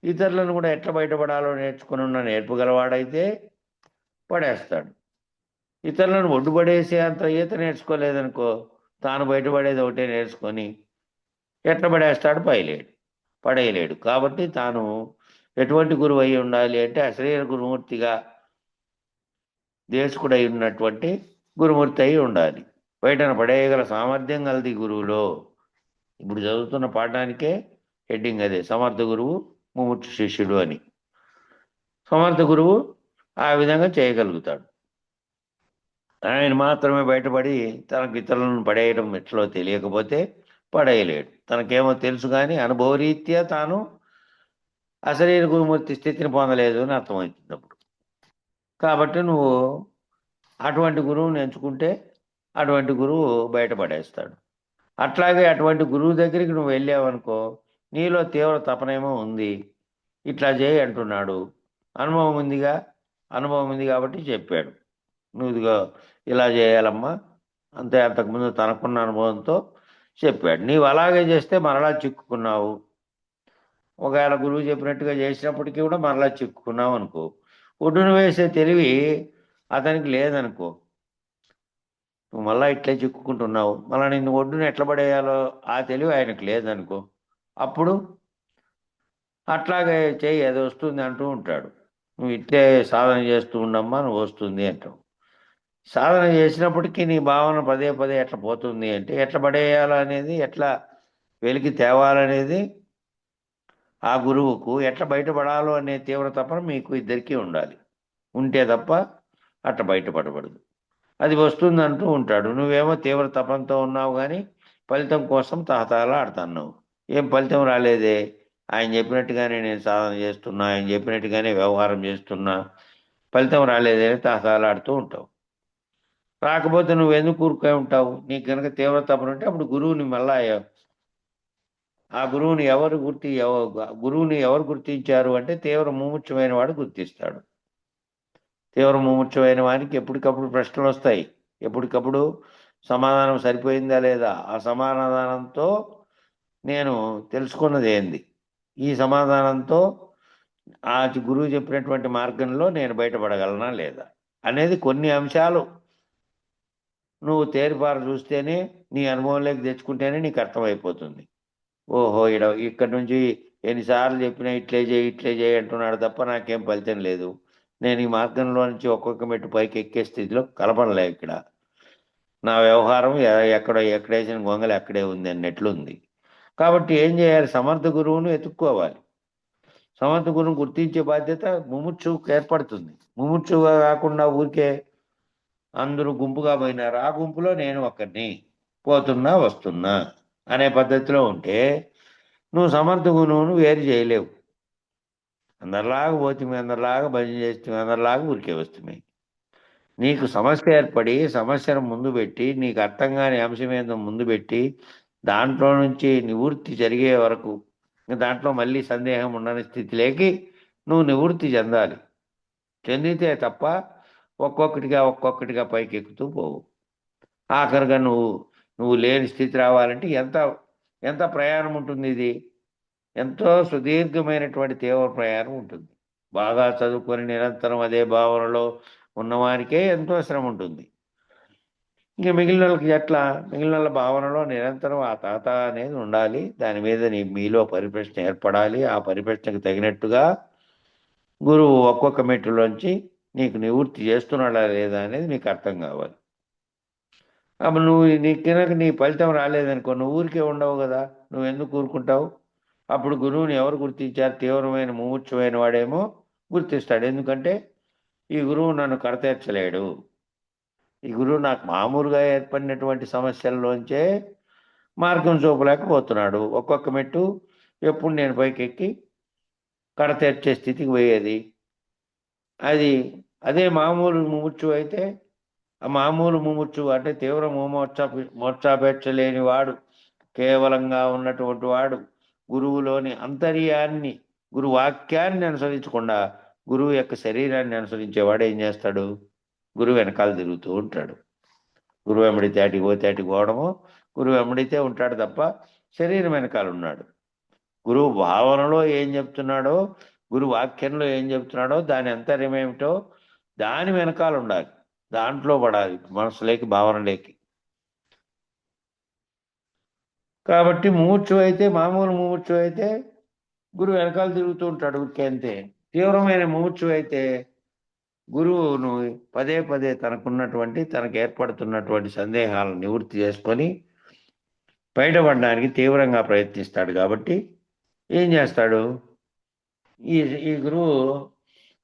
ఇతరులను కూడా ఎట్లా బయటపడాలో నేర్చుకొని ఉన్న నేర్పుగలవాడైతే పడేస్తాడు. ఇతరులను ఒడ్డుపడేసే అంత ఈత నేర్చుకోలేదనుకో, తాను బయటపడేది ఒకటే నేర్చుకొని ఎట్లా పడేస్తాడు? పడేయలేడు. కాబట్టి తాను ఎటువంటి గురువు అయి ఉండాలి అంటే, అశరీర గురుమూర్తిగా దేశకుడై ఉన్నటువంటి గురుమూర్తి అయి ఉండాలి. బయటను పడేయగల సామర్థ్యం కలది గురువులో. ఇప్పుడు చదువుతున్న పాఠానికే హెడ్డింగ్ అదే, సమర్థ గురువు ముముక్షు శిష్యుడు అని. సమర్థ గురువు ఆ విధంగా చేయగలుగుతాడు. ఆయన మాత్రమే బయటపడి తనకు ఇతరులను పడేయడం ఎట్లో తెలియకపోతే పడేయలేడు. తనకేమో తెలుసు కానీ అనుభవరీత్యా తాను అశరీర గురుమూర్తి స్థితిని పొందలేదు అని అర్థమవుతుంది అప్పుడు. కాబట్టి నువ్వు అటువంటి గురువుని ఎంచుకుంటే అటువంటి గురువు బయటపడేస్తాడు. అట్లాగే అటువంటి గురువు దగ్గరికి నువ్వు వెళ్ళావనుకో, నీలో తీవ్ర తపనేమో ఉంది, ఇట్లా చేయి అంటున్నాడు, అనుభవం ఉంది కాబట్టి చెప్పాడు, నువ్వు ఇదిగో ఇలా చేయాలమ్మా అంతే. అంతకుముందు తనకున్న అనుభవంతో చెప్పాడు. నీవు అలాగే చేస్తే మరలా చిక్కుకున్నావు. ఒకవేళ గురువు చెప్పినట్టుగా చేసినప్పటికీ కూడా మరలా చిక్కుకున్నావు అనుకో, ఒడ్డును వేసే తెలివి అతనికి లేదనుకో, నువ్వు మళ్ళీ ఇట్లే చిక్కుకుంటున్నావు, మళ్ళీ నిన్ను ఒడ్డును ఎట్లా పడేయాలో ఆ తెలివి ఆయనకు లేదనుకో, అప్పుడు అట్లాగే చేయి అది వస్తుంది అంటూ ఉంటాడు. నువ్వు ఇట్లే సాధన చేస్తూ ఉండమ్మా, నువ్వు వస్తుంది అంటావు. సాధన చేసినప్పటికీ నీ భావన పదే పదే ఎట్లా పోతుంది అంటే, ఎట్లా పడేయాలనేది, ఎట్లా వెలికి తేవాలనేది ఆ గురువుకు, ఎట్లా బయటపడాలో అనే తీవ్ర తపన మీకు ఇద్దరికీ ఉండాలి. ఉంటే తప్ప అట్లా బయటపడబడదు. అది వస్తుందంటూ ఉంటాడు. నువ్వేమో తీవ్ర తపంతో ఉన్నావు కానీ ఫలితం కోసం తహతహలాడుతున్నావు. ఏం ఫలితం రాలేదే, ఆయన చెప్పినట్టుగానే నేను సాధన చేస్తున్నా, ఆయన చెప్పినట్టుగానే వ్యవహారం చేస్తున్నా, ఫలితం రాలేదే అని తహతహలాడుతూ ఉంటావు. రాకపోతే నువ్వు ఎందుకు ఊరుకొని ఉంటావు? నీకు కనుక తీవ్ర తపన ఉంటే అప్పుడు గురువుని మళ్ళా ఆ గురువుని ఎవరు గుర్తించారు అంటే తీవ్ర ముముక్షమైన వాడు గుర్తిస్తాడు. తీవ్ర ముముక్షమైన వానికి ఎప్పటికప్పుడు ప్రశ్నలు వస్తాయి. ఎప్పటికప్పుడు సమాధానం సరిపోయిందా లేదా, ఆ సమాధానంతో నేను తెలుసుకున్నది ఏంది, ఈ సమాధానంతో ఆ గురువు చెప్పినటువంటి మార్గంలో నేను బయటపడగలనా లేదా అనేది కొన్ని అంశాలు నువ్వు తేరిపార చూస్తేనే, నీ అనుభవంలోకి తెచ్చుకుంటేనే నీకు అర్థమైపోతుంది. ఓహో, ఇక్కడ నుంచి ఎన్నిసార్లు చెప్పినా ఇట్లే చేయి అంటున్నాడు తప్ప నాకేం ఫలితం లేదు. నేను ఈ మార్గంలో నుంచి ఒక్కొక్క మెట్టు పైకి ఎక్కే స్థితిలో కలపడలే. ఇక్కడ నా వ్యవహారం ఎక్కడేసిన గొంగలు అక్కడే ఉంది అన్నట్లుంది. కాబట్టి ఏం చేయాలి? సమర్థ గురువును ఎత్తుక్కోవాలి. సమర్థ గురువును గుర్తించే బాధ్యత ముముక్షువుకు ఏర్పడుతుంది. ముముక్షువుగా కాకుండా ఊరికే అందరూ గుంపుగా పోయినారు, ఆ గుంపులో నేను ఒక్కడిని పోతున్నా వస్తున్నా అనే పద్ధతిలో ఉంటే నువ్వు సమర్థ గురువును వేరు చేయలేవు. అందరిలాగా పోతుంది, అందరిలాగా భజన చేస్తుంది, అందరిలాగా ఊరికే వస్తుంది. నీకు సమస్య ఏర్పడి సమస్యను ముందు పెట్టి, నీకు అర్థం కాని అంశం ఏందో ముందు పెట్టి, దాంట్లో నుంచి నివృత్తి జరిగే వరకు దాంట్లో మళ్ళీ సందేహం ఉండని స్థితిలోకి నువ్వు నివృత్తి చెందాలి. చెందితే తప్ప ఒక్కొక్కటిగా పైకి ఎక్కుతూ పోవు. ఆఖరిగా నువ్వు లేని స్థితి రావాలంటే ఎంత ప్రయాణం ఉంటుంది? ఇది ఎంతో సుదీర్ఘమైనటువంటి తీవ్ర ప్రయాణం ఉంటుంది. బాగా చదువుకొని నిరంతరం అదే భావనలో ఉన్నవానికే ఎంతో శ్రమ ఉంటుంది. ఇంక మిగిలిన వాళ్ళకి ఎట్లా? మిగిలిన వాళ్ళ భావనలో నిరంతరం ఆ తాత అనేది ఉండాలి. దాని మీద మీలో పరిప్రశ్న ఏర్పడాలి. ఆ పరిప్రశ్నకు తగినట్టుగా గురువు ఒక్కొక్క మెట్టులోంచి నీకు నివృత్తి చేస్తున్నాడా లేదా అనేది నీకు అర్థం కావాలి. అప్పుడు నీ ఫలితం రాలేదనుకో, నువ్వు ఊరికే ఉండవు కదా, నువ్వు ఎందుకు ఊరుకుంటావు? అప్పుడు గురువుని ఎవరు గుర్తించారు? తీవ్రమైన ముముక్షమైన వాడేమో గుర్తిస్తాడు. ఎందుకంటే ఈ గురువు నన్ను కడతీర్చలేడు, ఈ గురువు నాకు మామూలుగా ఏర్పడినటువంటి సమస్యల్లోంచే మార్గం చూపలేకపోతున్నాడు. ఒక్కొక్క మెట్టు ఎప్పుడు నేను పైకెక్కి కడతీర్చే స్థితికి పోయేది. అదే మామూలు ముముక్షు అయితే, ఆ మామూలు ముముక్షు అంటే తీవ్ర మోక్షాపేక్ష లేని వాడు, కేవలంగా ఉన్నటువంటి వాడు గురువులోని అంతర్యాన్ని, గురు వాక్యాన్ని అనుసరించకుండా గురువు యొక్క శరీరాన్ని అనుసరించేవాడు ఏం చేస్తాడు? గురువు వెనకాల తిరుగుతూ ఉంటాడు. గురువు వెంబడితే అటికి పోతే అటికి పోవడము, గురువు వెంబడితే ఉంటాడు తప్ప శరీరం వెనకాల ఉన్నాడు. గురువు భావనలో ఏం చెప్తున్నాడో, గురు వాక్యంలో ఏం చెప్తున్నాడో, దాని అంతర్యం ఏమిటో దాని వెనకాల ఉండాలి, దాంట్లో పడాలి, మనసులోకి భావనలోకి. కాబట్టి మామూలు ముముక్షు అయితే గురువు వెనకాల తిరుగుతూ ఉంటాడు ఊరికే అంతే. తీవ్రమైన ముముక్షు అయితే గురువును పదే పదే తనకు ఏర్పడుతున్నటువంటి సందేహాలను నివృత్తి చేసుకొని బయటపడడానికి తీవ్రంగా ప్రయత్నిస్తాడు. కాబట్టి ఏం చేస్తాడు? ఈ గురువు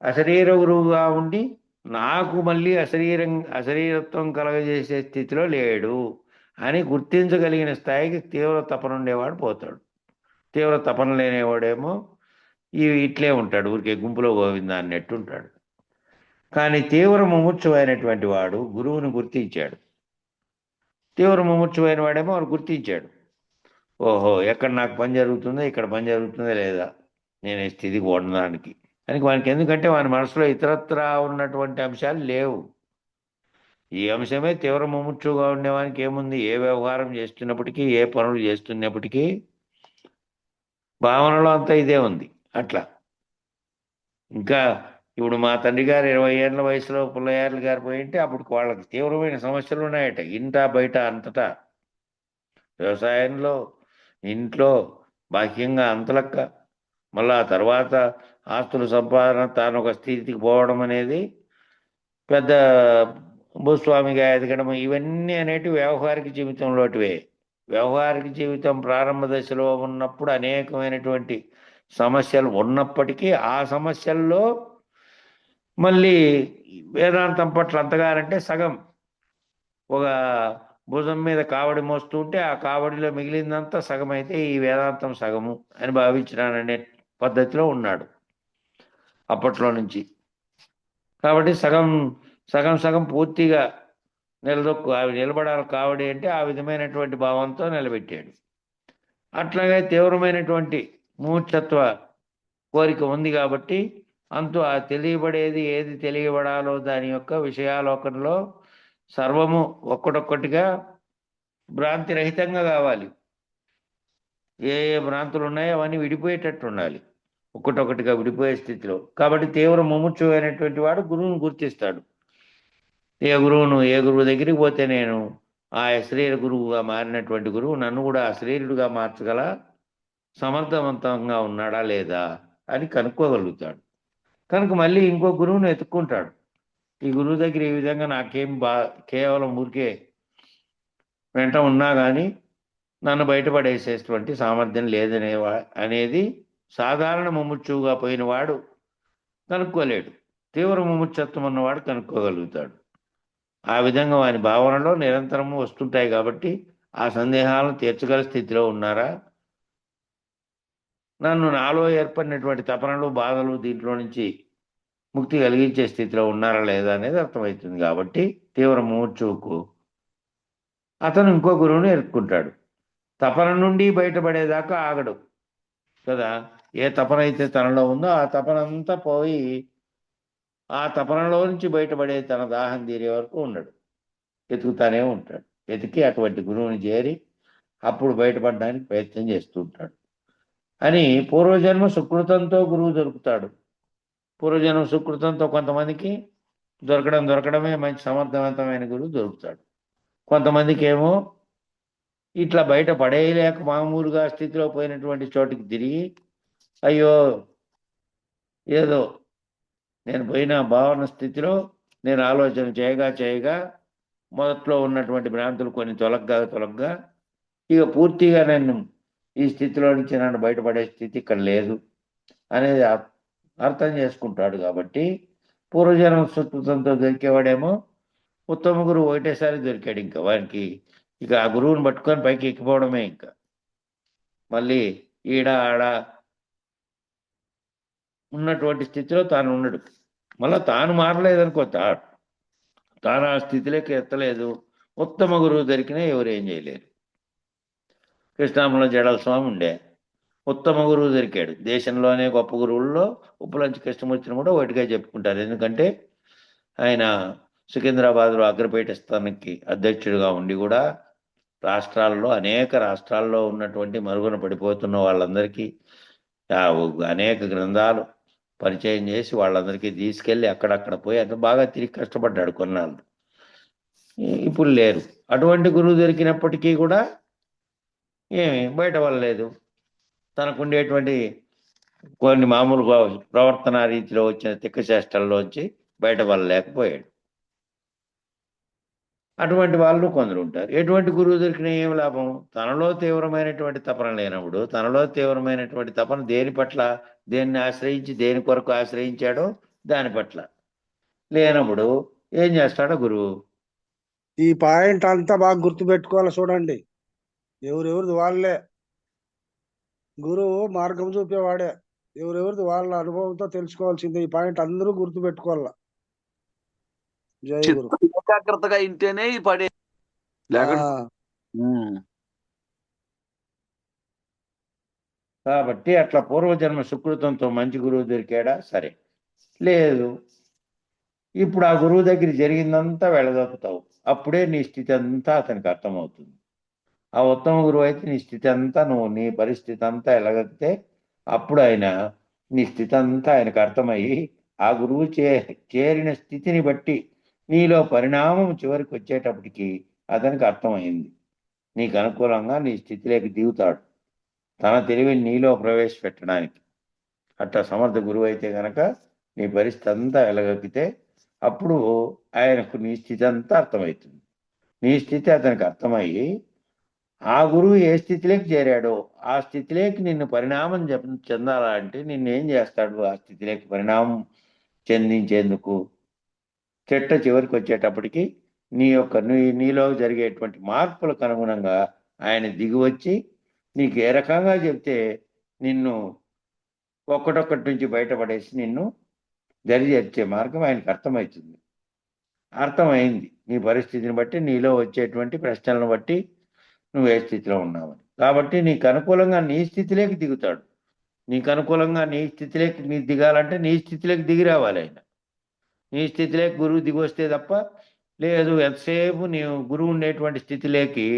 అశరీర గురువుగా ఉండి నాకు మళ్ళీ అశరీరత్వం కలగజేసే స్థితిలో లేడు అని గుర్తించగలిగిన స్థాయికి తీవ్ర తపన ఉండేవాడు పోతాడు. తీవ్ర తపన లేనివాడేమో ఇట్లే ఉంటాడు, ఊరికే గుంపులో గోవిందా అన్నట్టు ఉంటాడు. కానీ తీవ్ర ముముక్షువైనటువంటి వాడు గురువుని గుర్తించాడు. తీవ్ర ముముక్షువైన వాడేమో వాడు గుర్తించాడు, ఓహో ఎక్కడ నాకు పని జరుగుతుందో, ఇక్కడ పని జరుగుతుందా లేదా, నేను ఈ స్థితికి ఉండడానికి అని వానికి. ఎందుకంటే వాని మనసులో ఇతరత్రా ఉన్నటువంటి అంశాలు లేవు. ఈ అంశమే తీవ్ర ముముక్షుగా ఉండేవానికి ఏముంది? ఏ వ్యవహారం చేస్తున్నప్పటికీ, ఏ పనులు చేస్తున్నప్పటికీ భావనలో అంతా ఇదే ఉంది. అట్లా ఇంకా ఇప్పుడు మా తండ్రి గారు 20 ఏళ్ళ వయసులో పుల్లయ్యార్లు గారు పోయింటే అప్పుడు వాళ్ళకి తీవ్రమైన సమస్యలు ఉన్నాయట, ఇంటా బయట అంతటా, వ్యవసాయంలో, ఇంట్లో, బాహ్యంగా అంతలక్క. మళ్ళా తర్వాత ఆస్తుల సంపాదన, తాను ఒక స్థితికి పోవడం అనేది, పెద్ద భూస్వామిగా ఎదగడం, ఇవన్నీ అనేటివి వ్యవహారిక జీవితంలోటివే. వ్యవహారిక జీవితం ప్రారంభ దశలో ఉన్నప్పుడు అనేకమైనటువంటి సమస్యలు ఉన్నప్పటికీ ఆ సమస్యల్లో మళ్ళీ వేదాంతం పట్ల అంతగానంటే సగం ఒక భుజం మీద కావడి మోస్తూ ఉంటే ఆ కావడిలో మిగిలిందంతా సగం అయితే ఈ వేదాంతం సగము అని భావించినాననే పద్ధతిలో ఉన్నాడు అప్పట్లో నుంచి. కాబట్టి సగం సగం సగం పూర్తిగా అవి నిలబడాలి కావడి అంటే ఆ విధమైనటువంటి భావంతో నిలబెట్టాడు. అట్లాగే తీవ్రమైనటువంటి మూర్ఛత్వ కోరిక ఉంది కాబట్టి ఆ తెలియబడేది ఏది తెలియబడాలో దాని యొక్క విషయాలోకంలో సర్వము ఒక్కటొక్కటిగా భ్రాంతి రహితంగా కావాలి. ఏ ఏ భ్రాంతులు ఉన్నాయో అవన్నీ విడిపోయేటట్టు ఉండాలి, ఒక్కటొక్కటిగా విడిపోయే స్థితిలో. కాబట్టి తీవ్ర ముముక్షు అయినటువంటి వాడు గురువును గుర్తిస్తాడు. ఏ గురువు దగ్గరికి పోతే నేను ఆ అశ్లీల గురువుగా మారినటువంటి గురువు నన్ను కూడా అశ్లీలుడుగా మార్చగల సమర్థవంతంగా ఉన్నాడా లేదా అని కనుక్కోగలుగుతాడు. కనుక మళ్ళీ ఇంకో గురువును ఎత్తుక్కుంటాడు. ఈ గురువు దగ్గర ఈ విధంగా నాకేం కేవలం ఊరికే వెంట ఉన్నా కానీ నన్ను బయటపడేసేటువంటి సామర్థ్యం అనేది సాధారణ ముముక్షువుగా పోయిన వాడు కనుక్కోలేడు. తీవ్ర ముముక్షత్వం ఉన్నవాడు కనుక్కోగలుగుతాడు. ఆ విధంగా వాని భావనలో నిరంతరము వస్తుంటాయి కాబట్టి ఆ సందేహాలను తీర్చగల స్థితిలో ఉన్నారా, నాలో ఏర్పడినటువంటి తపనలు బాధలు దీంట్లో నుంచి ముక్తి కలిగించే స్థితిలో ఉన్నారా లేదా అనేది అర్థమవుతుంది. కాబట్టి తీవ్ర ముముక్షువుకు అతను ఇంకో గురువుని ఎరుక్కుంటాడు. తపన నుండి బయటపడేదాకా ఆగడు కదా. ఏ తపన అయితే తనలో ఉందో ఆ తపన అంతా పోయి ఆ తపనలో నుంచి బయటపడే తన దాహం తీరే వరకు ఉండడు, వెతుకుతానే ఉంటాడు. వెతికి అటువంటి గురువుని చేరి అప్పుడు బయటపడడానికి ప్రయత్నం చేస్తూ ఉంటాడు. అని పూర్వజన్మ సుకృతంతో గురువు దొరుకుతాడు. పూర్వజన్మ సుకృతంతో కొంతమందికి దొరకడమే మంచి సమర్థవంతమైన గురువు దొరుకుతాడు. కొంతమందికి ఏమో ఇట్లా బయట పడేయలేక మామూలుగా స్థితిలో పోయినటువంటి చోటికి తిరిగి అయ్యో ఏదో నేను పోయిన భావన స్థితిలో నేను ఆలోచన చేయగా మొదట్లో ఉన్నటువంటి భ్రాంతులు కొన్ని తొలగ్గా ఇక పూర్తిగా నేను ఈ స్థితిలో నుంచి నన్ను బయటపడే స్థితి ఇక్కడ లేదు అనేది అర్థం చేసుకుంటాడు. కాబట్టి పూర్వజన్మ సుకృతంతో దొరికేవాడేమో ఉత్తమ గురువు ఒకటేసారి దొరికాడు. ఇంకా వానికి ఇక ఆ గురువుని పట్టుకొని పైకి ఎక్కిపోవడమే. ఇంకా మళ్ళీ ఈడ ఆడ ఉన్నటువంటి స్థితిలో తాను ఉండడు. మళ్ళీ తాను మారలేదనుకో, తాను ఆ స్థితిలోకి ఎత్తలేదు, ఉత్తమ గురువు దొరికినా ఎవరేం చేయలేరు. కృష్ణాంలో జడల స్వామి ఉండే ఉత్తమ గురువు దొరికాడు. దేశంలోనే గొప్ప గురువుల్లో ఉప్పులంచి కృష్ణమూర్తిని కూడా ఒకటిగా చెప్పుకుంటారు. ఎందుకంటే ఆయన సికింద్రాబాద్లో అగ్రపేట స్థానానికి అధ్యక్షుడిగా ఉండి కూడా అనేక రాష్ట్రాల్లో ఉన్నటువంటి మరుగున పడిపోతున్న వాళ్ళందరికీ అనేక గ్రంథాలు పరిచయం చేసి వాళ్ళందరికీ తీసుకెళ్ళి అక్కడక్కడ పోయి అంత బాగా తిరిగి కష్టపడ్డాడు కొన్నాళ్ళు. ఇప్పుడు లేరు. అటువంటి గురువు దొరికినప్పటికీ కూడా ఏమి బయట వల్లలేదు. తనకుండేటువంటి కొన్ని మామూలుగా ప్రవర్తన రీతిలో వచ్చిన తిక్కచేష్టల్లోంచి బయట వల్లలేకపోయాడు. అటువంటి వాళ్ళు కొందరు ఉంటారు. ఎటువంటి గురువు దొరికినా ఏం లాభం? తనలో తీవ్రమైనటువంటి తపన లేనప్పుడు, తనలో తీవ్రమైనటువంటి తపన దేని పట్ల, దేన్ని ఆశ్రయించి దేని కొరకు ఆశ్రయించాడో దాని పట్ల లేనప్పుడు ఏం చేస్తాడో గురువు. ఈ పాయింట్ అంతా బాగా గుర్తుపెట్టుకోవాలి. చూడండి, ఎవరెవరిది వాళ్ళే గురువు మార్గం చూపేవాడే. ఎవరెవరిది వాళ్ళ అనుభవంతో తెలుసుకోవాల్సిందే. ఈ పాయింట్ అందరూ గుర్తుపెట్టుకోవాల. జై గురు. ఏకాగ్రతగా ఇంటేనే ఇది పడే. కాబట్టి అట్లా పూర్వజన్మ సుకృతంతో మంచి గురువు దొరికాడా? సరే, లేదు. ఇప్పుడు ఆ గురువు దగ్గర జరిగిందంతా వెళ్ళగలుగుతావు. అప్పుడే నీ స్థితి అంతా అతనికి అర్థమవుతుంది. ఆ ఉత్తమ గురువు అయితే నీ స్థితి అంతా నీ పరిస్థితి అంతా వెళ్ళగలిగితే అప్పుడు నీ స్థితి అంతా ఆయనకు అర్థమయ్యి ఆ గురువు చేరిన స్థితిని బట్టి నీలో పరిణామం చివరికి వచ్చేటప్పటికి అతనికి అర్థమైంది. నీకు అనుకూలంగా నీ స్థితిలోకి దిగుతాడు, తన తెలివిని నీలో ప్రవేశపెట్టడానికి. అట్లా సమర్థ గురువు అయితే కనుక నీ పరిస్థితి అంతా వెళ్ళగలిగితే అప్పుడు ఆయనకు నీ స్థితి అంతా అర్థమవుతుంది. నీ స్థితి అతనికి అర్థమయ్యి ఆ గురువు ఏ స్థితిలోకి చేరాడో ఆ స్థితిలోకి నిన్ను పరిణామం చెందాలంటే నిన్నేం చేస్తాడు? ఆ స్థితిలోకి పరిణామం చెందించేందుకు చివరికి వచ్చేటప్పటికి నీలో జరిగేటువంటి మార్పులకు అనుగుణంగా ఆయన దిగివచ్చి నీకు ఏ రకంగా చెప్తే నిన్ను ఒక్కటొక్కటి నుంచి బయటపడేసి నిన్ను చేర్చే మార్గం ఆయనకు అర్థమవుతుంది. అర్థమైంది నీ పరిస్థితిని బట్టి, నీలో వచ్చేటువంటి ప్రశ్నలను బట్టి నువ్వు ఏ స్థితిలో ఉన్నావని. కాబట్టి నీకు అనుకూలంగా నీ స్థితిలోకి దిగుతాడు. నీకు అనుకూలంగా నీ స్థితిలోకి నీ దిగాలంటే నీ స్థితిలోకి దిగి రావాలి ఆయన. నీ స్థితిలోకి గురువు దిగి వస్తే తప్ప లేదు. ఎంతసేపు నీవు గురువు ఉండేటువంటి స్థితిలోకి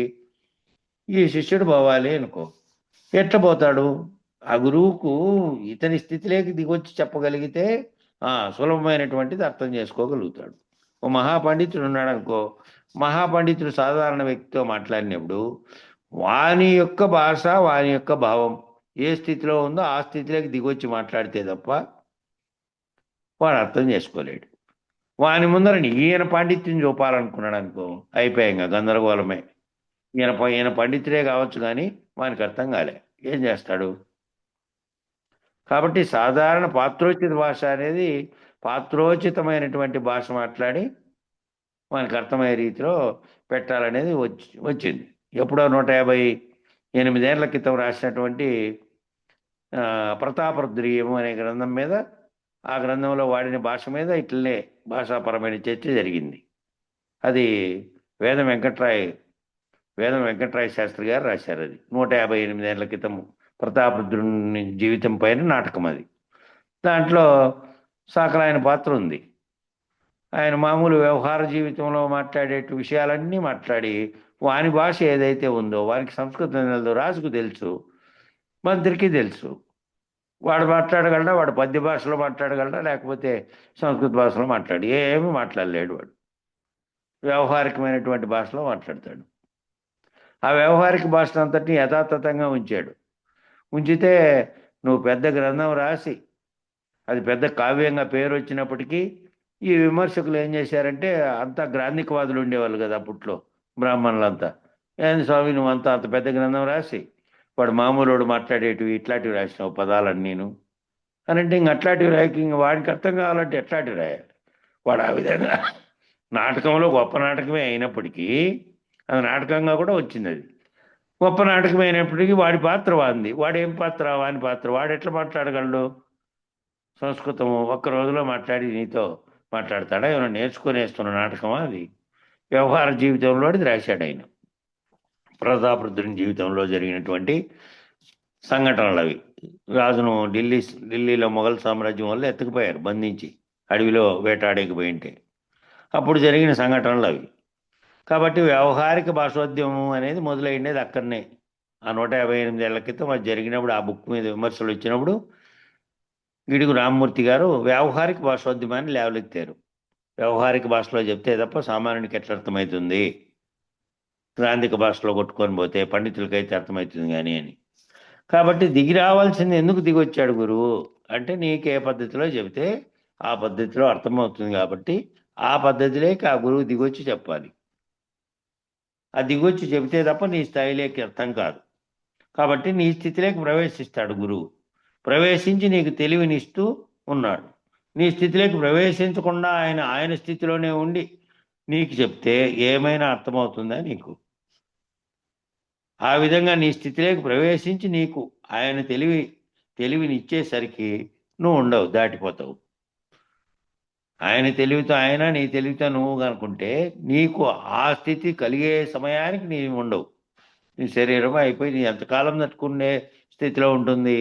ఈ శిష్యుడు పోవాలి అనుకో, ఎట్లా పోతాడు? ఆ గురువుకు ఇతని స్థితిలోకి దిగొచ్చి చెప్పగలిగితే సులభమైనటువంటిది అర్థం చేసుకోగలుగుతాడు. ఓ మహాపండితుడు ఉన్నాడు అనుకో, మహాపండితుడు సాధారణ వ్యక్తితో మాట్లాడినప్పుడు వాని యొక్క భాష, వాని యొక్క భావం ఏ స్థితిలో ఉందో ఆ స్థితిలోకి దిగొచ్చి మాట్లాడితే తప్ప వాడు అర్థం చేసుకోలేడు. వాని ముందర ఈయన పాండిత్యం చూపాలనుకున్నాడు అనుకో, అయిపోయాక గందరగోళమే. ఈయన పండితుడే కావచ్చు కానీ వానికి అర్థం కాలే, ఏం చేస్తాడు? కాబట్టి సాధారణ పాత్రోచిత భాష అనేది పాత్రోచితమైనటువంటి భాష మాట్లాడి వానికి అర్థమయ్యే రీతిలో పెట్టాలనేది వచ్చింది. ఎప్పుడో 158 ఏళ్ల క్రితం రాసినటువంటి ప్రతాపరుద్రీయం అనే గ్రంథం మీద, ఆ గ్రంథంలో వాడిన భాష మీద ఇట్లనే భాషాపరమైన చర్చ జరిగింది. అది వేదం వెంకట్రాయ శాస్త్రి గారు రాశారు. అది 158 ఏళ్ల క్రితం ప్రతాపరుద్రుని జీవితం పైన నాటకం అది. దాంట్లో సకల ఆయన పాత్ర ఉంది. ఆయన మామూలు వ్యవహార జీవితంలో మాట్లాడే విషయాలన్నీ మాట్లాడి వాని భాష ఏదైతే ఉందో, వానికి సంస్కృతం తెలుసు, రాజుకు తెలుసు, మంత్రికి తెలుసు. వాడు మాట్లాడగలడా? వాడు పద్య భాషలో మాట్లాడగలడా? లేకపోతే సంస్కృత భాషలో ఏమీ మాట్లాడలేడు. వాడు వ్యవహారికమైనటువంటి భాషలో మాట్లాడతాడు. ఆ వ్యవహారిక భాషను అంతటినీ యథాతథంగా ఉంచితే నువ్వు పెద్ద గ్రంథం రాసి అది పెద్ద కావ్యంగా పేరు వచ్చినప్పటికీ ఈ విమర్శకులు ఏం చేశారంటే, అంతా గ్రాంధికవాదులు ఉండేవాళ్ళు కదా అప్పట్లో, బ్రాహ్మణులంతా. ఏంది స్వామి నువ్వు అంత పెద్ద గ్రంథం రాసి వాడు మామూలు మాట్లాడేటివి ఇట్లాంటివి రాసినావు పదాలని నేను అని అంటే, ఇంక అట్లాంటివి రాయకి ఇంక వాడికి అర్థం కావాలంటే ఎట్లాంటివి రాయాలి? వాడు ఆ విధంగా నాటకంలో గొప్ప నాటకమే అయినప్పటికీ, అది నాటకంగా కూడా వచ్చింది. అది గొప్ప నాటకం అయినప్పటికీ వాడి పాత్ర వాంది. వాడేం పాత్ర? వాని పాత్ర. వాడు ఎట్లా మాట్లాడగలడు? సంస్కృతం ఒక్క రోజులో మాట్లాడి నీతో మాట్లాడతాడా? ఏమైనా నేర్చుకునేస్తున్న నాటకమా అది? వ్యవహార జీవితంలో అది రాశాడు ఆయన. ప్రతాపరుద్రుని జీవితంలో జరిగినటువంటి సంఘటనలు అవి. రాజును ఢిల్లీలో మొఘల్ సామ్రాజ్యం వల్ల ఎత్తుకుపోయారు, బంధించి అడవిలో వేటాడేకి పోయింటే అప్పుడు జరిగిన సంఘటనలు అవి. కాబట్టి వ్యవహారిక భాషోద్యమం అనేది మొదలైండేది అక్కడనే. ఆ 158 ఏళ్ల క్రితం అది జరిగినప్పుడు, ఆ బుక్ మీద విమర్శలు వచ్చినప్పుడు గిడుగు రామ్మూర్తి గారు వ్యవహారిక భాషోద్యమాన్ని లేవలెత్తారు. వ్యవహారిక భాషలో చెప్తే తప్ప సామాన్యునికి ఎట్లా అర్థమవుతుంది? గ్రాంధిక భాషలో కొట్టుకొని పోతే పండితులకైతే అర్థమవుతుంది కానీ అని. కాబట్టి దిగి రావాల్సింది ఎందుకు దిగొచ్చాడు గురువు అంటే, నీకే పద్ధతిలో చెబితే ఆ పద్ధతిలో అర్థమవుతుంది. కాబట్టి ఆ పద్ధతిలోకి ఆ గురువు దిగొచ్చి చెప్పాలి. ఆ దిగొచ్చి చెబితే తప్ప నీ స్థాయిలోకి అర్థం కాదు. కాబట్టి నీ స్థితిలోకి ప్రవేశిస్తాడు గురువు. ప్రవేశించి నీకు తెలివినిస్తూ ఉన్నాడు. నీ స్థితిలోకి ప్రవేశించకుండా ఆయన స్థితిలోనే ఉండి నీకు చెప్తే ఏమైనా అర్థమవుతుందా నీకు? ఆ విధంగా నీ స్థితిలోకి ప్రవేశించి నీకు ఆయన తెలివినిచ్చేసరికి నువ్వు ఉండవు, దాటిపోతావు. ఆయన తెలివితో ఆయన, నీ తెలివితో నువ్వు కనుకుంటే నీకు ఆ స్థితి కలిగే సమయానికి నీవు ఉండవు. నీ శరీరం అయిపోయి నీ ఎంతకాలం తట్టుకునే స్థితిలో ఉంటుంది?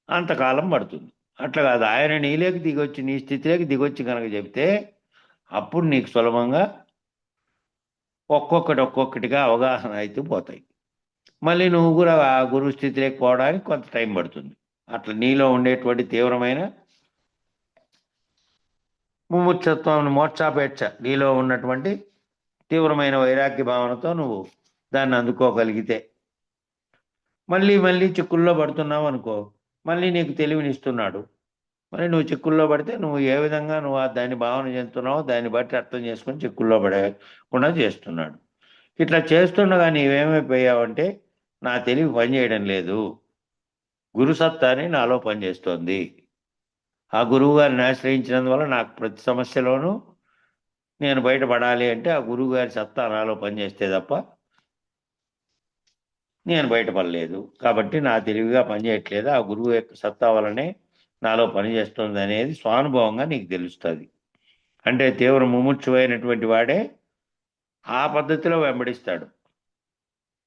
అంతకాలం పడుతుంది. అట్లా కాదు, ఆయన నీలోకి దిగొచ్చి నీ స్థితిలోకి దిగొచ్చి కనుక చెప్తే అప్పుడు నీకు సులభంగా ఒక్కొక్కటిగా అవగాహన అయితే పోతాయి. మళ్ళీ నువ్వు కూడా ఆ గురువు స్థితిలోకి పోవడానికి కొంత టైం పడుతుంది. అట్లా నీలో ఉండేటువంటి తీవ్రమైన ముముక్షత్వం, మోక్షాపేక్ష, నీలో ఉన్నటువంటి తీవ్రమైన వైరాగ్య భావనతో నువ్వు దాన్ని అందుకోగలిగితే మళ్ళీ చిక్కుల్లో పడుతున్నావు అనుకో, మళ్ళీ నీకు తెలివినిస్తున్నాడు. మరి నువ్వు చిక్కుల్లో పడితే నువ్వు ఏ విధంగా నువ్వు దాన్ని భావన చెందుతున్నావో దాన్ని బట్టి అర్థం చేసుకొని చిక్కుల్లో పడకుండా చేస్తున్నాడు. ఇట్లా చేస్తుండగా నీవేమైపోయావంటే, నా తెలివి పనిచేయడం లేదు, గురుసత్తాని నాలో పనిచేస్తోంది. ఆ గురువు గారిని ఆశ్రయించినందువల్ల నాకు ప్రతి సమస్యలోనూ నేను బయటపడాలి అంటే ఆ గురువు గారి సత్తా నాలో పనిచేస్తే తప్ప నేను బయటపడలేదు. కాబట్టి నా తెలివిగా పనిచేయట్లేదు, ఆ గురువు యొక్క సత్తా వలనే నాలో పనిచేస్తుంది అనేది స్వానుభవంగా నీకు తెలుస్తుంది. అంటే తీవ్ర ముముక్షువైనటువంటి వాడే ఆ పద్ధతిలో వెంబడిస్తాడు,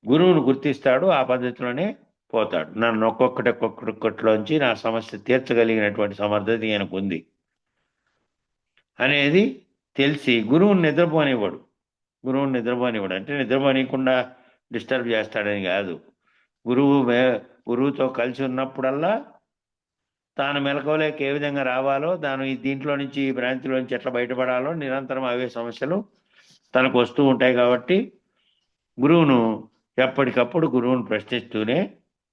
గురువును గుర్తిస్తాడు, ఆ పద్ధతిలోనే పోతాడు. నన్ను ఒక్కొక్కటిలోంచి నా సమస్య తీర్చగలిగినటువంటి సమర్థత ఈయనకు ఉంది అనేది తెలిసి గురువుని నిద్రపోనివ్వడు. అంటే నిద్రపోనీయకుండా డిస్టర్బ్ చేస్తాడని కాదు. గురువుతో కలిసి ఉన్నప్పుడల్లా తాను మెలకువలోకి ఏ విధంగా రావాలో, దీంట్లో నుంచి ఈ భ్రాంతిలోంచి ఎట్లా బయటపడాలో నిరంతరం అవే సమస్యలు తనకు వస్తూ ఉంటాయి. కాబట్టి గురువును ఎప్పటికప్పుడు గురువును ప్రశ్నిస్తూనే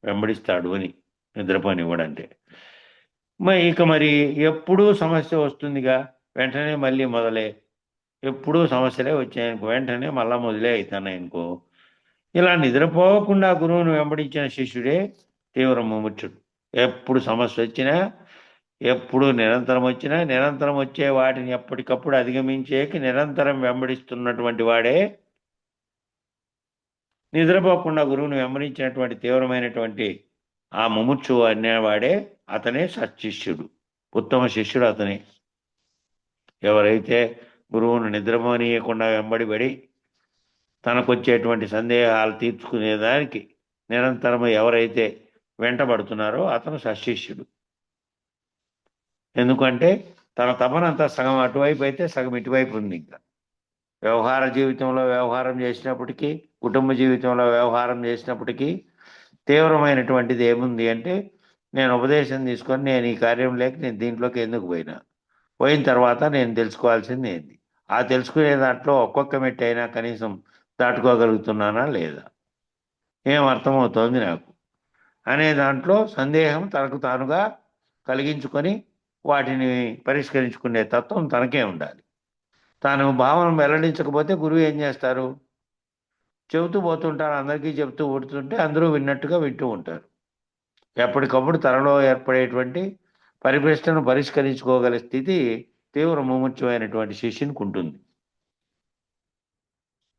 వెంబడిస్తాడు అని నిద్రపోనివ్వడంటే. మరి ఎప్పుడూ సమస్య వస్తుందిగా, వెంటనే మళ్ళీ మొదలే. ఎప్పుడూ సమస్యలే వచ్చాయనుకో, వెంటనే మళ్ళా మొదలే అవుతున్నాయనుకో. ఇలా నిద్రపోకుండా గురువును వెంబడించిన శిష్యుడే తీవ్ర ముముక్షుడు. ఎప్పుడు సమస్య వచ్చినా, ఎప్పుడు నిరంతరం వచ్చే వాటిని ఎప్పటికప్పుడు అధిగమించేకి నిరంతరం వెంబడిస్తున్నటువంటి వాడే, నిద్రపోకుండా గురువును వెంబడించినటువంటి తీవ్రమైనటువంటి ఆ ముముక్షు అనేవాడే, అతనే సత్శిష్యుడు, ఉత్తమ శిష్యుడు అతనే. ఎవరైతే గురువును నిద్రపోనీయకుండా వెంబడిపడి తనకొచ్చేటువంటి సందేహాలు తీర్చుకునేదానికి నిరంతరం ఎవరైతే వెంటబడుతున్నారో అతను సశిష్యుడు. ఎందుకంటే తన తపనంతా సగం అటువైపు అయితే సగం ఇటువైపు ఉంది. ఇంకా వ్యవహార జీవితంలో వ్యవహారం చేసినప్పటికీ, కుటుంబ జీవితంలో వ్యవహారం చేసినప్పటికీ తీవ్రమైనటువంటిది ఏముంది అంటే, నేను ఉపదేశం తీసుకొని నేను ఈ కార్యం లేక నేను దీంట్లోకి ఎందుకు పోయిన తర్వాత నేను తెలుసుకోవాల్సింది ఏంది, ఆ తెలుసుకునే దాంట్లో ఒక్కొక్క మెట్టు అయినా కనీసం దాటుకోగలుగుతున్నానా లేదా, ఏం అర్థమవుతోంది నాకు అనే దాంట్లో సందేహం తనకు తానుగా కలిగించుకొని వాటిని పరిష్కరించుకునే తత్వం తనకే ఉండాలి. తాను భావన వెల్లడించకపోతే గురువు ఏం చేస్తారు, చెబుతూ పోతుంటారు, అందరికీ చెబుతూ పోతుంటే అందరూ విన్నట్టుగా వింటూ ఉంటారు. ఎప్పటికప్పుడు తనలో ఏర్పడేటువంటి పరిప్రశ్నను పరిష్కరించుకోగల స్థితి తీవ్ర ముముక్షమైనటువంటి శిష్యునికి ఉంటుంది.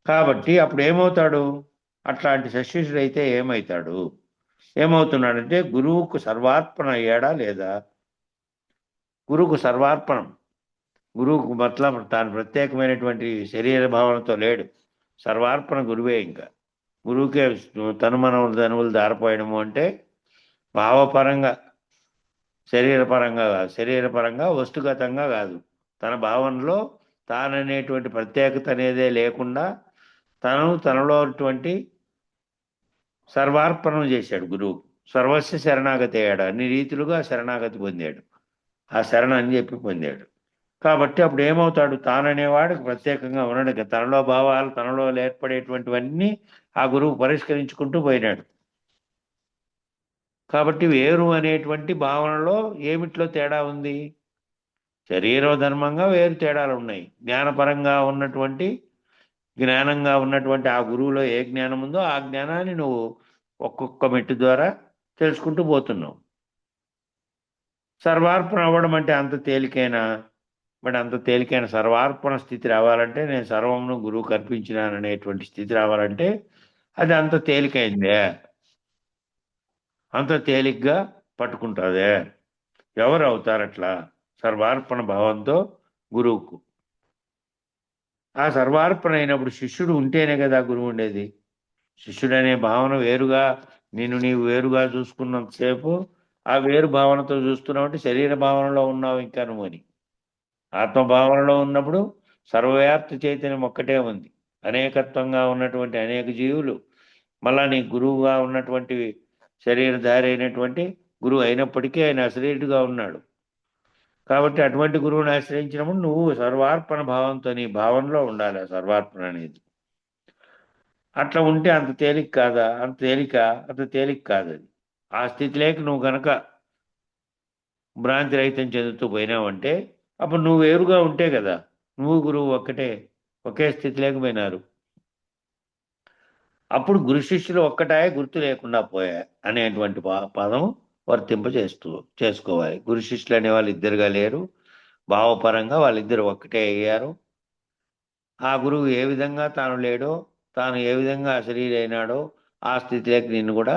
కాబట్టి అప్పుడు ఏమవుతాడు, అట్లాంటి సశిష్యుడైతే ఏమవుతున్నాడంటే గురువుకు సర్వార్పణ అయ్యాడా లేదా. గురువుకు సర్వార్పణం, గురువుకు మతలం తాను ప్రత్యేకమైనటువంటి శరీర భావనతో లేడు, సర్వార్పణ గురువే. ఇంకా గురువుకే తనువులు దారిపోయడము అంటే భావపరంగా, శరీరపరంగా వస్తుగతంగా కాదు, తన భావనలో తాననేటువంటి ప్రత్యేకత అనేదే లేకుండా తనలో సర్వార్పణం చేశాడు గురువు. సర్వస్వ శరణాగతి అయ్యాడు, అన్ని రీతిలుగా శరణాగతి పొందాడు, ఆ శరణ అని చెప్పి పొందాడు. కాబట్టి అప్పుడు ఏమవుతాడు, తాననేవాడికి ప్రత్యేకంగా ఉన్నాడు. తనలో భావాలు, తనలో ఏర్పడేటువంటివన్నీ ఆ గురువు పరిష్కరించుకుంటూ పోయినాడు. కాబట్టి వేరు అనేటువంటి భావనలో ఏమిట్లో తేడా ఉంది, శరీర ధర్మంగా వేరు తేడాలు ఉన్నాయి. జ్ఞానంగా ఉన్నటువంటి ఆ గురువులో ఏ జ్ఞానం ఉందో ఆ జ్ఞానాన్ని నువ్వు ఒక్కొక్క మెట్టు ద్వారా తెలుసుకుంటూ పోతున్నావు. సర్వార్పణ అవ్వడం అంటే అంత తేలికైనా, అంత తేలికైన సర్వార్పణ స్థితి రావాలంటే, నేను సర్వమును గురువుకు అర్పించినాననేటువంటి స్థితి రావాలంటే అది అంత తేలికైందే, అంత తేలిగ్గా పట్టుకుంటుందే. ఎవరు అవుతారు అట్లా సర్వార్పణ భావంతో గురువుకు? ఆ సర్వార్పణ అయినప్పుడు శిష్యుడు ఉంటేనే కదా గురువు ఉండేది. శిష్యుడనే భావన వేరుగా, నీవు వేరుగా చూసుకున్నంతసేపు ఆ వేరు భావనతో చూస్తున్నావు అంటే శరీర భావనలో ఉన్నావు ఇంకా నువ్వు అని. ఆత్మభావనలో ఉన్నప్పుడు సర్వవ్యాప్తి చైతన్యం ఒక్కటే ఉంది, అనేకత్వంగా ఉన్నటువంటి అనేక జీవులు, మళ్ళా నీ గురువుగా ఉన్నటువంటి శరీరధారి అయినటువంటి గురువు అయినప్పటికీ ఆయన అశరీరుడుగా ఉన్నాడు. కాబట్టి అటువంటి గురువుని ఆశ్రయించినప్పుడు నువ్వు సర్వార్పణ భావంతో నీ భావనలో ఉండాలి. ఆ సర్వార్పణ అనేది అట్లా ఉంటే అంత తేలిక కాదు అది. ఆ స్థితిలోకి నువ్వు గనక భ్రాంతి రహితం చెందుతూ పోయినావంటే అప్పుడు నువ్వు వేరుగా ఉంటే కదా, నువ్వు గురువు ఒకే స్థితిలోకి పోయినారు. అప్పుడు గురు శిష్యులు ఒక్కటాయే, గుర్తు లేకుండా పోయా అనేటువంటి పదం చేసుకోవాలి. గురు శిష్యులు అనే వాళ్ళు ఇద్దరుగా లేరు, భావపరంగా వాళ్ళిద్దరు ఒక్కటే అయ్యారు. ఆ గురువు ఏ విధంగా తాను లేడో, తాను ఏ విధంగా అశరీరైనాడో ఆ స్థితిలోకి నిన్ను కూడా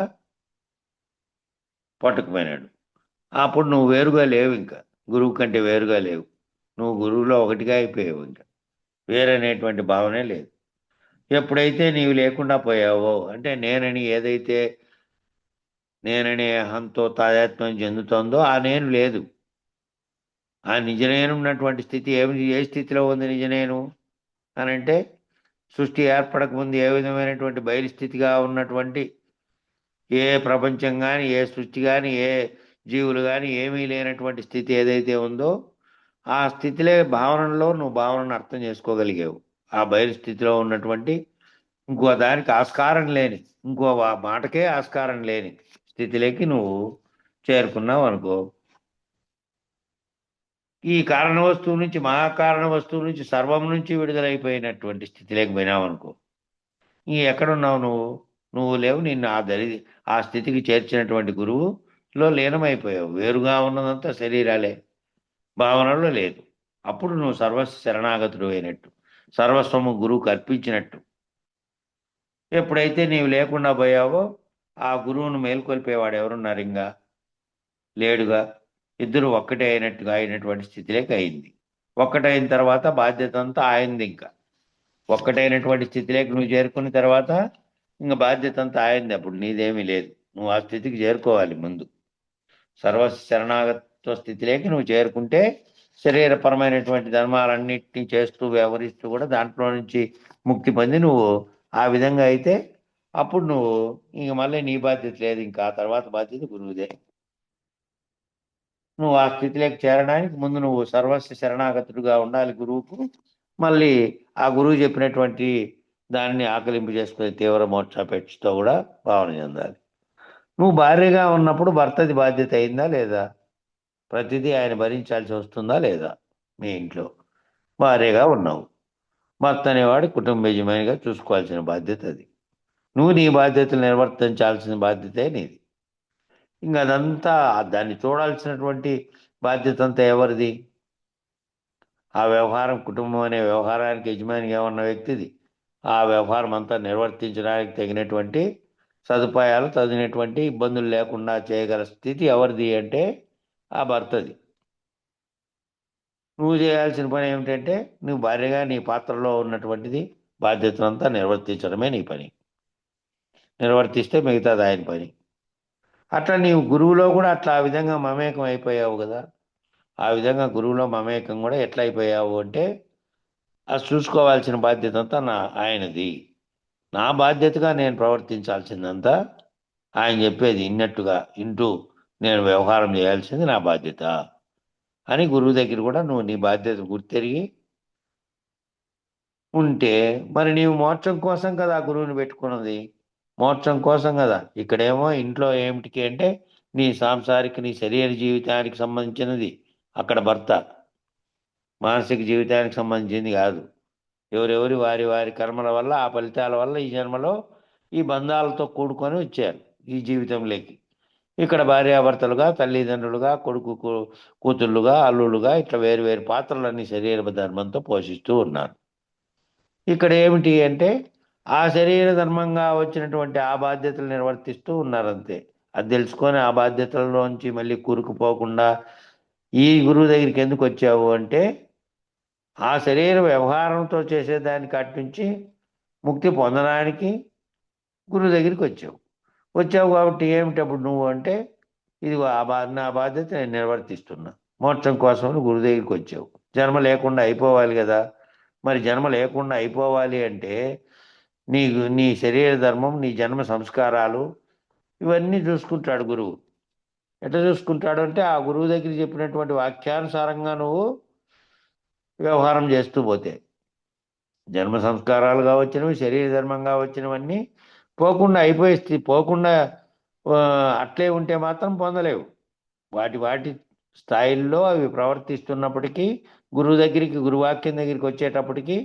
పట్టుకుపోయినాడు. అప్పుడు నువ్వు వేరుగా లేవు, ఇంకా గురువు కంటే వేరుగా లేవు. నువ్వు గురువులో ఒకటిగా అయిపోయావు, ఇంకా వేరనేటువంటి భావనే లేదు. ఎప్పుడైతే నీవు లేకుండా పోయావో, అంటే నేననే అహంతో తాదాత్మ్యం చెందుతోందో ఆ నేను లేదు. ఆ నిజనేను ఉన్నటువంటి స్థితి ఏ స్థితిలో ఉంది నిజనేను అనంటే, సృష్టి ఏర్పడక ముందు ఏ విధమైనటువంటి బయలుస్థితిగా ఉన్నటువంటి ఏ ప్రపంచం కానీ, ఏ సృష్టి కానీ, ఏ జీవులు కానీ ఏమీ లేనటువంటి స్థితి ఏదైతే ఉందో ఆ స్థితిలే భావనలో నువ్వు భావనను అర్థం చేసుకోగలిగావు. ఆ బయలు స్థితిలో ఉన్నటువంటి ఇంకో దానికి ఆస్కారం లేని, ఇంకో మాటకే ఆస్కారం లేని స్థితిలోకి నువ్వు చేరుకున్నావు అనుకో. ఈ కారణ వస్తువు నుంచి, మహాకారణ వస్తువు నుంచి, సర్వం నుంచి విడుదలైపోయినటువంటి స్థితిలోకి పోయినావు అనుకో. ఈ ఎక్కడున్నావు నువ్వు? నువ్వు లేవు. నిన్ను ఆ స్థితికి చేర్చినటువంటి గురువులో లీనమైపోయావు. వేరుగా ఉన్నదంతా శరీరాలే, భావనలో లేదు. అప్పుడు నువ్వు సర్వస్వ శరణాగతుడు అయినట్టు, సర్వస్వము గురువుకు అర్పించినట్టు. ఎప్పుడైతే నీవు లేకుండా పోయావో ఆ గురువును మేల్కొల్పేవాడు ఎవరున్నారు? ఇంకా లేడుగా. ఇద్దరు ఒక్కటే అయినటువంటి స్థితిలోకి అయింది. ఒక్కటైన తర్వాత బాధ్యత అంతా ఆయింది. ఇంకా ఒక్కటైనటువంటి స్థితిలోకి నువ్వు చేరుకున్న తర్వాత ఇంకా బాధ్యత అంతా ఆయింది. అప్పుడు నీదేమీ లేదు. నువ్వు ఆ స్థితికి చేరుకోవాలి ముందు. సర్వస్వ శరణాగత్వ స్థితిలోకి నువ్వు చేరుకుంటే శరీరపరమైనటువంటి ధర్మాలన్నింటినీ చేస్తూ వ్యవహరిస్తూ కూడా దాంట్లో నుంచి ముక్తి పొంది నువ్వు ఆ విధంగా అయితే అప్పుడు నువ్వు ఇంక మళ్ళీ నీ బాధ్యత లేదు. ఇంకా ఆ తర్వాత బాధ్యత గురువుదే. నువ్వు ఆ స్థితిలోకి చేరడానికి ముందు నువ్వు సర్వస్వ శరణాగతుడుగా ఉండాలి గురువుకు. మళ్ళీ ఆ గురువు చెప్పినటువంటి దాన్ని ఆకలింపు చేసుకునే తీవ్ర మోక్షాపేక్షతో కూడా భావన చెందాలి. నువ్వు భార్యగా ఉన్నప్పుడు భర్తది బాధ్యత అయిందా లేదా? ప్రతిదీ ఆయన భరించాల్సి వస్తుందా లేదా? మీ ఇంట్లో భార్యగా ఉన్నావు. భర్త అనేవాడు కుటుంబ యజమానిగా చూసుకోవాల్సిన బాధ్యత అది. నువ్వు నీ బాధ్యతలు నిర్వర్తించాల్సిన బాధ్యతే నీది. ఇంకా అదంతా దాన్ని చూడాల్సినటువంటి బాధ్యత అంతా ఎవరిది? ఆ వ్యవహారం, కుటుంబం అనే వ్యవహారానికి యజమానిగా ఉన్న వ్యక్తిది. ఆ వ్యవహారం అంతా నిర్వర్తించడానికి తగినటువంటి సదుపాయాలు, తగినటువంటి ఇబ్బందులు లేకుండా చేయగల స్థితి ఎవరిది అంటే ఆ భర్తది. నువ్వు చేయాల్సిన పని ఏమిటంటే నువ్వు భార్యగా నీ పాత్రలో ఉన్నటువంటిది బాధ్యతలంతా నిర్వర్తించడమే నీ పని. నిర్వర్తిస్తే మిగతాది ఆయన పని. అట్లా నీవు గురువులో కూడా అట్లా ఆ విధంగా మమేకం అయిపోయావు కదా. ఆ విధంగా గురువులో మమేకం కూడా ఎట్లా అయిపోయావు అంటే అది చూసుకోవాల్సిన బాధ్యత అంతా ఆయనది. నా బాధ్యతగా నేను ప్రవర్తించాల్సిందంతా ఆయన చెప్పేది విన్నట్టుగా వింటూ నేను వ్యవహారం చేయాల్సింది నా బాధ్యత అని గురువు దగ్గర కూడా నువ్వు నీ బాధ్యత గుర్తెరిగి ఉంటే మరి నీవు మోక్షం కోసం కదా ఆ గురువుని పెట్టుకున్నది. మోక్షం కోసం కదా. ఇక్కడేమో ఇంట్లో ఏమిటికి అంటే నీ సాంసారిక, నీ శరీర జీవితానికి సంబంధించినది. అక్కడ భర్త మానసిక జీవితానికి సంబంధించింది కాదు. ఎవరెవరి వారి వారి కర్మల వల్ల, ఆ ఫలితాల వల్ల ఈ జన్మలో ఈ బంధాలతో కూడుకొని వచ్చారు ఈ జీవితంలోకి. ఇక్కడ భార్యాభర్తలుగా, తల్లిదండ్రులుగా, కూతుళ్ళుగా, అల్లుళ్ళుగా ఇట్లా వేరు వేరు పాత్రలన్నీ శరీర ధర్మంతో పోషిస్తూ ఉన్నారు. ఇక్కడ ఏమిటి అంటే ఆ శరీర ధర్మంగా వచ్చినటువంటి ఆ బాధ్యతలు నిర్వర్తిస్తూ ఉన్నారంతే. అది తెలుసుకొని ఆ బాధ్యతలలోంచి మళ్ళీ కూరుకుపోకుండా ఈ గురువు దగ్గరికి ఎందుకు వచ్చావు అంటే ఆ శరీర వ్యవహారంతో చేసేదానికి అట్నుంచి ముక్తి పొందడానికి గురువు దగ్గరికి వచ్చావు కాబట్టి ఏమిటి అప్పుడు నువ్వు అంటే ఇదిగో నా బాధ్యత నేను నిర్వర్తిస్తున్నా. మోక్షం కోసం గురువు దగ్గరికి వచ్చావు. జన్మ లేకుండా అయిపోవాలి కదా. మరి జన్మ లేకుండా అయిపోవాలి అంటే నీ శరీర ధర్మం, నీ జన్మ సంస్కారాలు ఇవన్నీ చూసుకుంటాడు గురువు. ఎట్లా చూసుకుంటాడు అంటే ఆ గురువు దగ్గర చెప్పినటువంటి వాక్యానుసారంగా నువ్వు వ్యవహారం చేస్తూ పోతే జన్మ సంస్కారాలుగా వచ్చినవి, శరీర ధర్మంగా వచ్చినవన్నీ పోకుండా అట్లే ఉంటే మాత్రం పొందలేవు. వాటి స్థాయిల్లో అవి ప్రవర్తిస్తున్నప్పటికీ గురువాక్యం దగ్గరికి వచ్చేటప్పటికి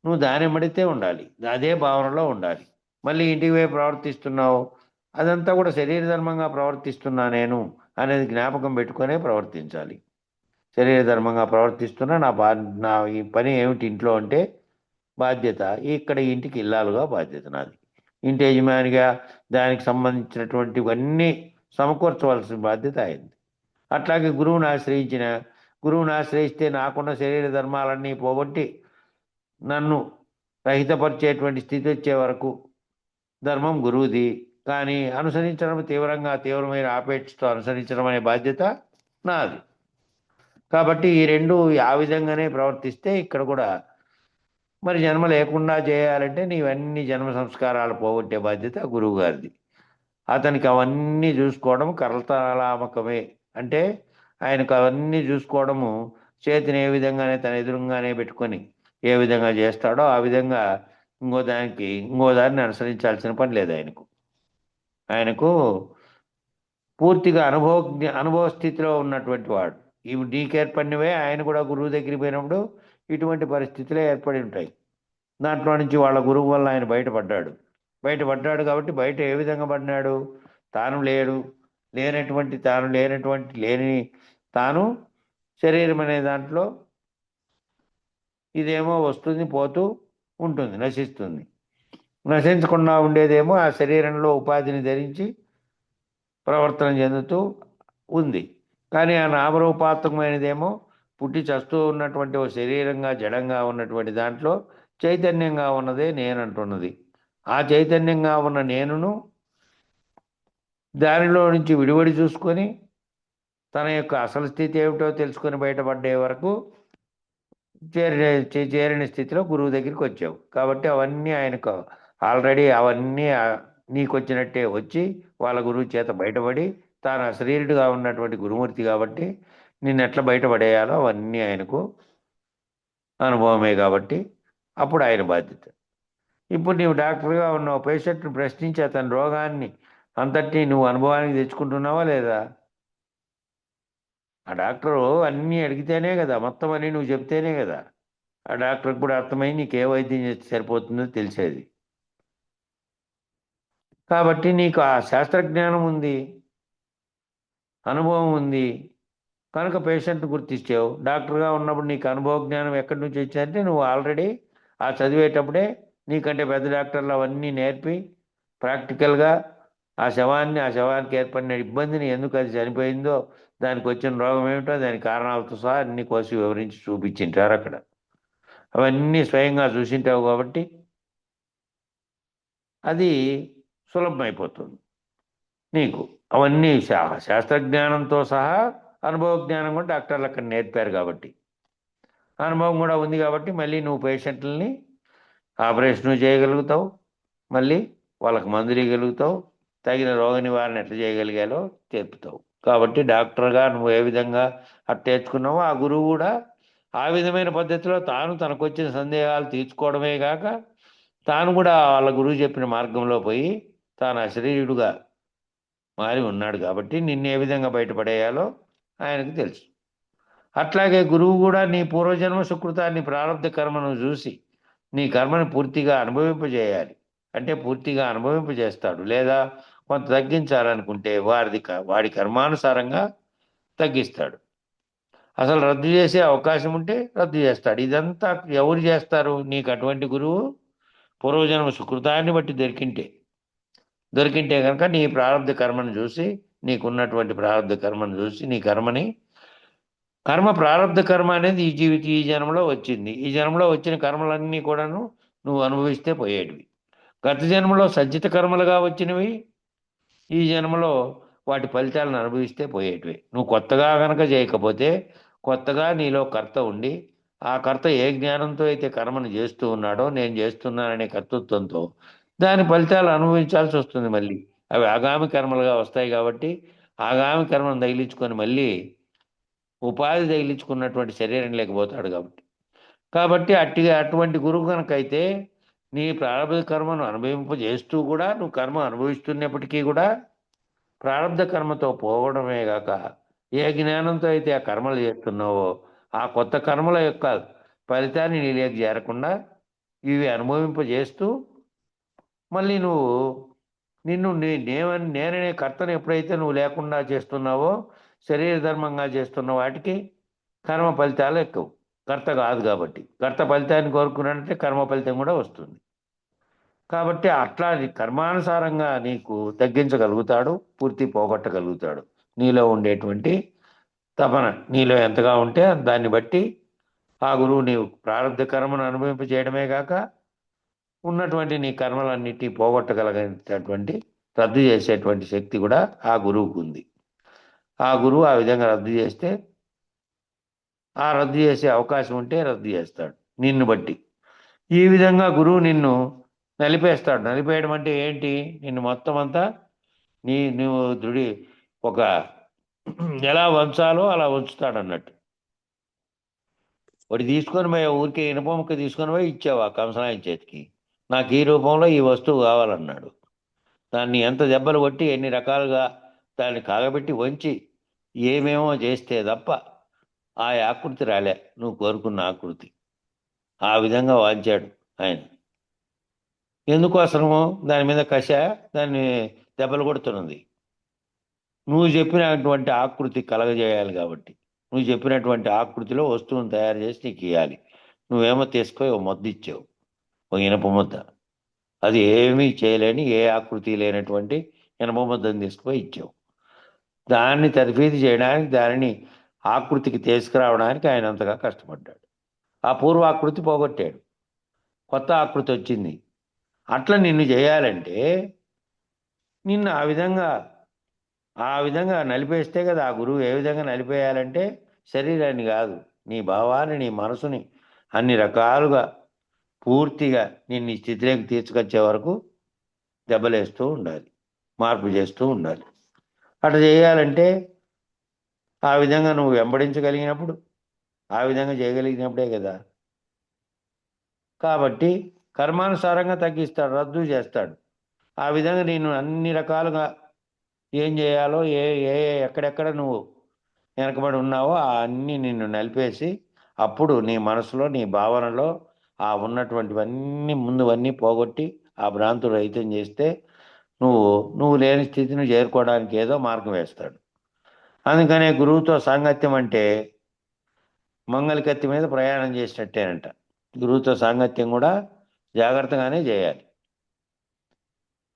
నువ్వు దాన్ని మడితే ఉండాలి, అదే భావనలో ఉండాలి. మళ్ళీ ఇంటికి పోయి ప్రవర్తిస్తున్నావు, అదంతా కూడా శరీర ధర్మంగా ప్రవర్తిస్తున్నా నేను అనేది జ్ఞాపకం పెట్టుకునే ప్రవర్తించాలి. శరీర ధర్మంగా ప్రవర్తిస్తున్నా నా ఈ పని ఏమిటి ఇంట్లో అంటే బాధ్యత ఇక్కడ ఇంటికి ఇల్లాలుగా బాధ్యత నాది. ఇంటి యజమానిగా దానికి సంబంధించినటువంటివన్నీ సమకూర్చవలసిన బాధ్యత అయింది. అట్లాగే గురువుని ఆశ్రయిస్తే నాకున్న శరీర ధర్మాలన్నీ పోగొట్టి నన్ను రహితపరిచేటువంటి స్థితి వచ్చే వరకు ధర్మం గురువుది. కానీ అనుసరించడం తీవ్రమైన ఆపేక్షతో అనుసరించడం అనే బాధ్యత నాది. కాబట్టి ఈ రెండు ఆ విధంగానే ప్రవర్తిస్తే ఇక్కడ కూడా మరి జన్మ లేకుండా చేయాలంటే నీవన్నీ జన్మ సంస్కారాలు పోగొట్టే బాధ్యత గురువు గారిది. అతనికి అవన్నీ చూసుకోవడం కరతలామకమే. అంటే ఆయనకు అవన్నీ చూసుకోవడము చేతిని ఏ విధంగానే తన ఎదురుగానే పెట్టుకొని ఏ విధంగా చేస్తాడో ఆ విధంగా ఇంకో దారిని అనుసరించాల్సిన పని లేదు ఆయనకు పూర్తిగా అనుభవ స్థితిలో ఉన్నటువంటి వాడు. ఇవి నీకు ఏర్పడినవే ఆయన కూడా గురువు దగ్గరికి పోయినప్పుడు ఇటువంటి పరిస్థితులే ఏర్పడి ఉంటాయి. దాంట్లో నుంచి వాళ్ళ గురువు వల్ల ఆయన బయటపడ్డాడు కాబట్టి బయట ఏ విధంగా పడినాడు? లేని తాను శరీరం అనే దాంట్లో ఇదేమో వస్తుంది, పోతూ ఉంటుంది, నశిస్తుంది. నశించకుండా ఉండేదేమో ఆ శరీరంలో ఉపాధిని ధరించి ప్రవర్తన చెందుతూ ఉంది. కానీ ఆ నామరూపాత్మకమైనదేమో పుట్టి చస్తూ ఉన్నటువంటి ఓ శరీరంగా జడంగా ఉన్నటువంటి దాంట్లో చైతన్యంగా ఉన్నదే నేనంటున్నది. ఆ చైతన్యంగా ఉన్న నేనును దానిలో నుంచి విడివడి చూసుకొని తన యొక్క అసలు స్థితి ఏమిటో తెలుసుకొని బయటపడ్డే వరకు చేరిన స్థితిలో గురువు దగ్గరికి వచ్చావు. కాబట్టి అవన్నీ ఆయనకు ఆల్రెడీ అవన్నీ నీకు వచ్చినట్టే వచ్చి వాళ్ళ గురువు చేత బయటపడి తాను అశరీరుడుగా ఉన్నటువంటి గురుమూర్తి కాబట్టి నిన్ను ఎట్లా బయటపడేయాలో అవన్నీ ఆయనకు అనుభవమే. కాబట్టి అప్పుడు ఆయన బాధ్యత. ఇప్పుడు నీవు డాక్టర్గా ఉన్నావు, పేషెంట్ని ప్రశ్నించి అతని రోగాన్ని అంతటినీ నువ్వు అనుభవానికి తెచ్చుకుంటున్నావా లేదా? ఆ డాక్టరు అన్నీ అడిగితేనే కదా, మొత్తం అన్నీ నువ్వు చెప్తేనే కదా ఆ డాక్టర్కి కూడా అర్థమై నీకు ఏ వైద్యం చేస్తే సరిపోతుందో తెలిసేది. కాబట్టి నీకు ఆ శాస్త్రజ్ఞానం ఉంది, అనుభవం ఉంది కనుక పేషెంట్ గుర్తించావు. డాక్టర్గా ఉన్నప్పుడు నీకు అనుభవ జ్ఞానం ఎక్కడి నుంచి వచ్చిందంటే నువ్వు ఆల్రెడీ ఆ చదివేటప్పుడే నీకంటే పెద్ద డాక్టర్లు అవన్నీ నేర్పి ప్రాక్టికల్గా ఆ శవానికి ఏర్పడిన ఇబ్బందిని, ఎందుకు అది చనిపోయిందో, దానికి వచ్చిన రోగం ఏమిటో, దాని కారణాలతో సహా అన్ని కోసి వివరించి చూపించింటారు అక్కడ. అవన్నీ స్వయంగా చూసింటావు కాబట్టి అది సులభమైపోతుంది నీకు. అవన్నీ శాస్త్రజ్ఞానంతో సహా అనుభవ జ్ఞానం కూడా డాక్టర్లు అక్కడ నేర్పారు కాబట్టి అనుభవం కూడా ఉంది కాబట్టి మళ్ళీ నువ్వు పేషెంట్లని ఆపరేషన్ చేయగలుగుతావు, మళ్ళీ వాళ్ళకి మందులు ఇవ్వగలుగుతావు, తగిన రోగ నివారణ ఎట్లా చేయగలిగాలో చెప్తావు. కాబట్టి డాక్టర్గా నువ్వు ఏ విధంగా అట్లా నేర్చుకున్నావో ఆ గురువు కూడా ఆ విధమైన పద్ధతిలో తనకు వచ్చిన సందేహాలు తీర్చుకోవడమే కాక తాను కూడా వాళ్ళ గురువు చెప్పిన మార్గంలో పోయి తాను అశరీరుడుగా మారి ఉన్నాడు కాబట్టి నిన్ను ఏ విధంగా బయటపడేయాలో ఆయనకు తెలుసు. అట్లాగే గురువు కూడా నీ పూర్వజన్మ సుకృతాన్ని, ప్రారంభ కర్మను చూసి నీ కర్మను పూర్తిగా అనుభవింపజేయాలి. అంటే పూర్తిగా అనుభవింపజేస్తాడు. లేదా కొంత తగ్గించాలనుకుంటే వాడి కర్మానుసారంగా తగ్గిస్తాడు. అసలు రద్దు చేసే అవకాశం ఉంటే రద్దు చేస్తాడు. ఇదంతా ఎవరు చేస్తారు? నీకు అటువంటి గురువు పూర్వజన్మ సుకృతాన్ని బట్టి దొరికింటే కనుక నీ ప్రారంభ కర్మను చూసి, నీకున్నటువంటి ప్రారంభ కర్మను చూసి నీ ప్రారంభ కర్మ అనేది ఈ జన్మలో వచ్చింది. ఈ జన్మలో వచ్చిన కర్మలన్నీ కూడాను నువ్వు అనుభవిస్తే పోయేటివి. గత జన్మలో సంచిత కర్మలుగా వచ్చినవి ఈ జన్మలో వాటి ఫలితాలను అనుభవిస్తే పోయేటివి. నువ్వు కొత్తగా కనుక చేయకపోతే, కొత్తగా నీలో కర్త ఉండి ఆ కర్త ఏ జ్ఞానంతో అయితే కర్మను చేస్తూ ఉన్నాడో, నేను చేస్తున్నాననే కర్తృత్వంతో దాని ఫలితాలు అనుభవించాల్సి వస్తుంది. మళ్ళీ అవి ఆగామి కర్మలుగా వస్తాయి కాబట్టి ఆగామి కర్మను తగిలించుకొని మళ్ళీ ఉపాధి తగిలించుకున్నటువంటి శరీరం లేకపోతాడు కాబట్టి అటువంటి గురువు కనుకైతే నీ ప్రారంభ కర్మను అనుభవింపజేస్తూ కూడా నువ్వు కర్మ అనుభవిస్తున్నప్పటికీ కూడా ప్రారంభ కర్మతో పోవడమే కాక ఏ జ్ఞానంతో అయితే ఆ కర్మలు చేస్తున్నావో ఆ కొత్త కర్మల యొక్క ఫలితాన్ని నీలోకి చేరకుండా ఇవి అనుభవింపజేస్తూ మళ్ళీ నేననే కర్తను ఎప్పుడైతే నువ్వు లేకుండా చేస్తున్నావో, శరీర ధర్మంగా చేస్తున్న వాటికి కర్మ ఫలితాలు ఎక్కువ. కర్త కాదు కాబట్టి. కర్త ఫలితాన్ని కోరుకున్నాడంటే కర్మ ఫలితం కూడా వస్తుంది. కాబట్టి అట్లా కర్మానుసారంగా నీకు తగ్గించగలుగుతాడు, పూర్తి పోగొట్టగలుగుతాడు. నీలో ఉండేటువంటి తపన నీలో ఎంతగా ఉంటే దాన్ని బట్టి ఆ గురువు నీవు ప్రారంధ కర్మను అనుభవింపజేయడమే కాక ఉన్నటువంటి నీ కర్మలన్నిటినీ పోగొట్టగలిగేటటువంటి రద్దు చేసేటువంటి శక్తి కూడా ఆ గురువుకు ఉంది. ఆ గురువు ఆ విధంగా రద్దు చేస్తే ఆ రద్దు చేసే అవకాశం ఉంటే రద్దు చేస్తాడు నిన్ను బట్టి. ఈ విధంగా గురువు నిన్ను నలిపేస్తాడు. నలిపేయడం అంటే ఏంటి? నిన్ను మొత్తం అంతా నువ్వు ఒక ఎలా వంచాలో అలా ఉంచుతాడు అన్నట్టు. వాడు తీసుకొని పోయి ఊరికే ఇనుప ముక్క తీసుకొని పోయి ఇచ్చావా కంసనాయన చేతికి, నాకు ఈ రూపంలో ఈ వస్తువు కావాలన్నాడు. దాన్ని ఎంత దెబ్బలు కొట్టి ఎన్ని రకాలుగా దాన్ని కాగబెట్టి వంచి ఏమేమో చేస్తే తప్ప ఆ ఆకృతి రాలే, నువ్వు కోరుకున్న ఆకృతి. ఆ విధంగా వాంచాడు ఆయన. ఎందుకోసము? దాని మీద కష దాన్ని దెబ్బలు కొడుతున్నది. నువ్వు చెప్పినటువంటి ఆకృతి కలగజేయాలి కాబట్టి నువ్వు చెప్పినటువంటి ఆకృతిలో వస్తువును తయారు చేసి నీకు ఇవ్వాలి. నువ్వేమో తీసుకొని ఓ ముద్ద ఇచ్చావు, ఒక ఇనప ముద్ద. అది ఏమీ చేయలేని ఏ ఆకృతి లేనటువంటి ఇనప ముద్దను తీసుకుపోయి ఇచ్చావు. దాన్ని తర్ఫీదు చేయడానికి, దానిని ఆకృతికి తీసుకురావడానికి ఆయన అంతగా కష్టపడ్డాడు. ఆ పూర్వాకృతి పోగొట్టాడు, కొత్త ఆకృతి వచ్చింది. అట్లా నిన్ను చేయాలంటే నిన్ను ఆ విధంగా నలిపేస్తే కదా. ఆ గురువు ఏ విధంగా నలిపేయాలంటే శరీరాన్ని కాదు, నీ భావాన్ని, నీ మనసుని అన్ని రకాలుగా పూర్తిగా నిన్ను ఈ స్థితిలోకి తీసుకొచ్చే వరకు దెబ్బలేస్తూ ఉండాలి, మార్పు చేస్తూ ఉండాలి. అట్లా చేయాలంటే ఆ విధంగా నువ్వు వెంబడించగలిగినప్పుడు, ఆ విధంగా చేయగలిగినప్పుడే కదా. కాబట్టి కర్మానుసారంగా తగ్గిస్తాడు, రద్దు చేస్తాడు. ఆ విధంగా నేను అన్ని రకాలుగా ఏం చేయాలో, ఎక్కడెక్కడ నువ్వు వెనకబడి ఉన్నావో అన్నీ నిన్ను నలిపేసి అప్పుడు నీ మనసులో, నీ భావనలో ఆ ఉన్నటువంటివన్నీ ముందువన్నీ పోగొట్టి ఆ భ్రాంతుడు రహితం చేస్తే నువ్వు లేని స్థితిని చేరుకోవడానికి ఏదో మార్గం వేస్తాడు. అందుకనే గురువుతో సాంగత్యం అంటే మంగళ కత్తి మీద ప్రయాణం చేసినట్టేనంట. గురువుతో సాంగత్యం కూడా జాగ్రత్తగానే చేయాలి.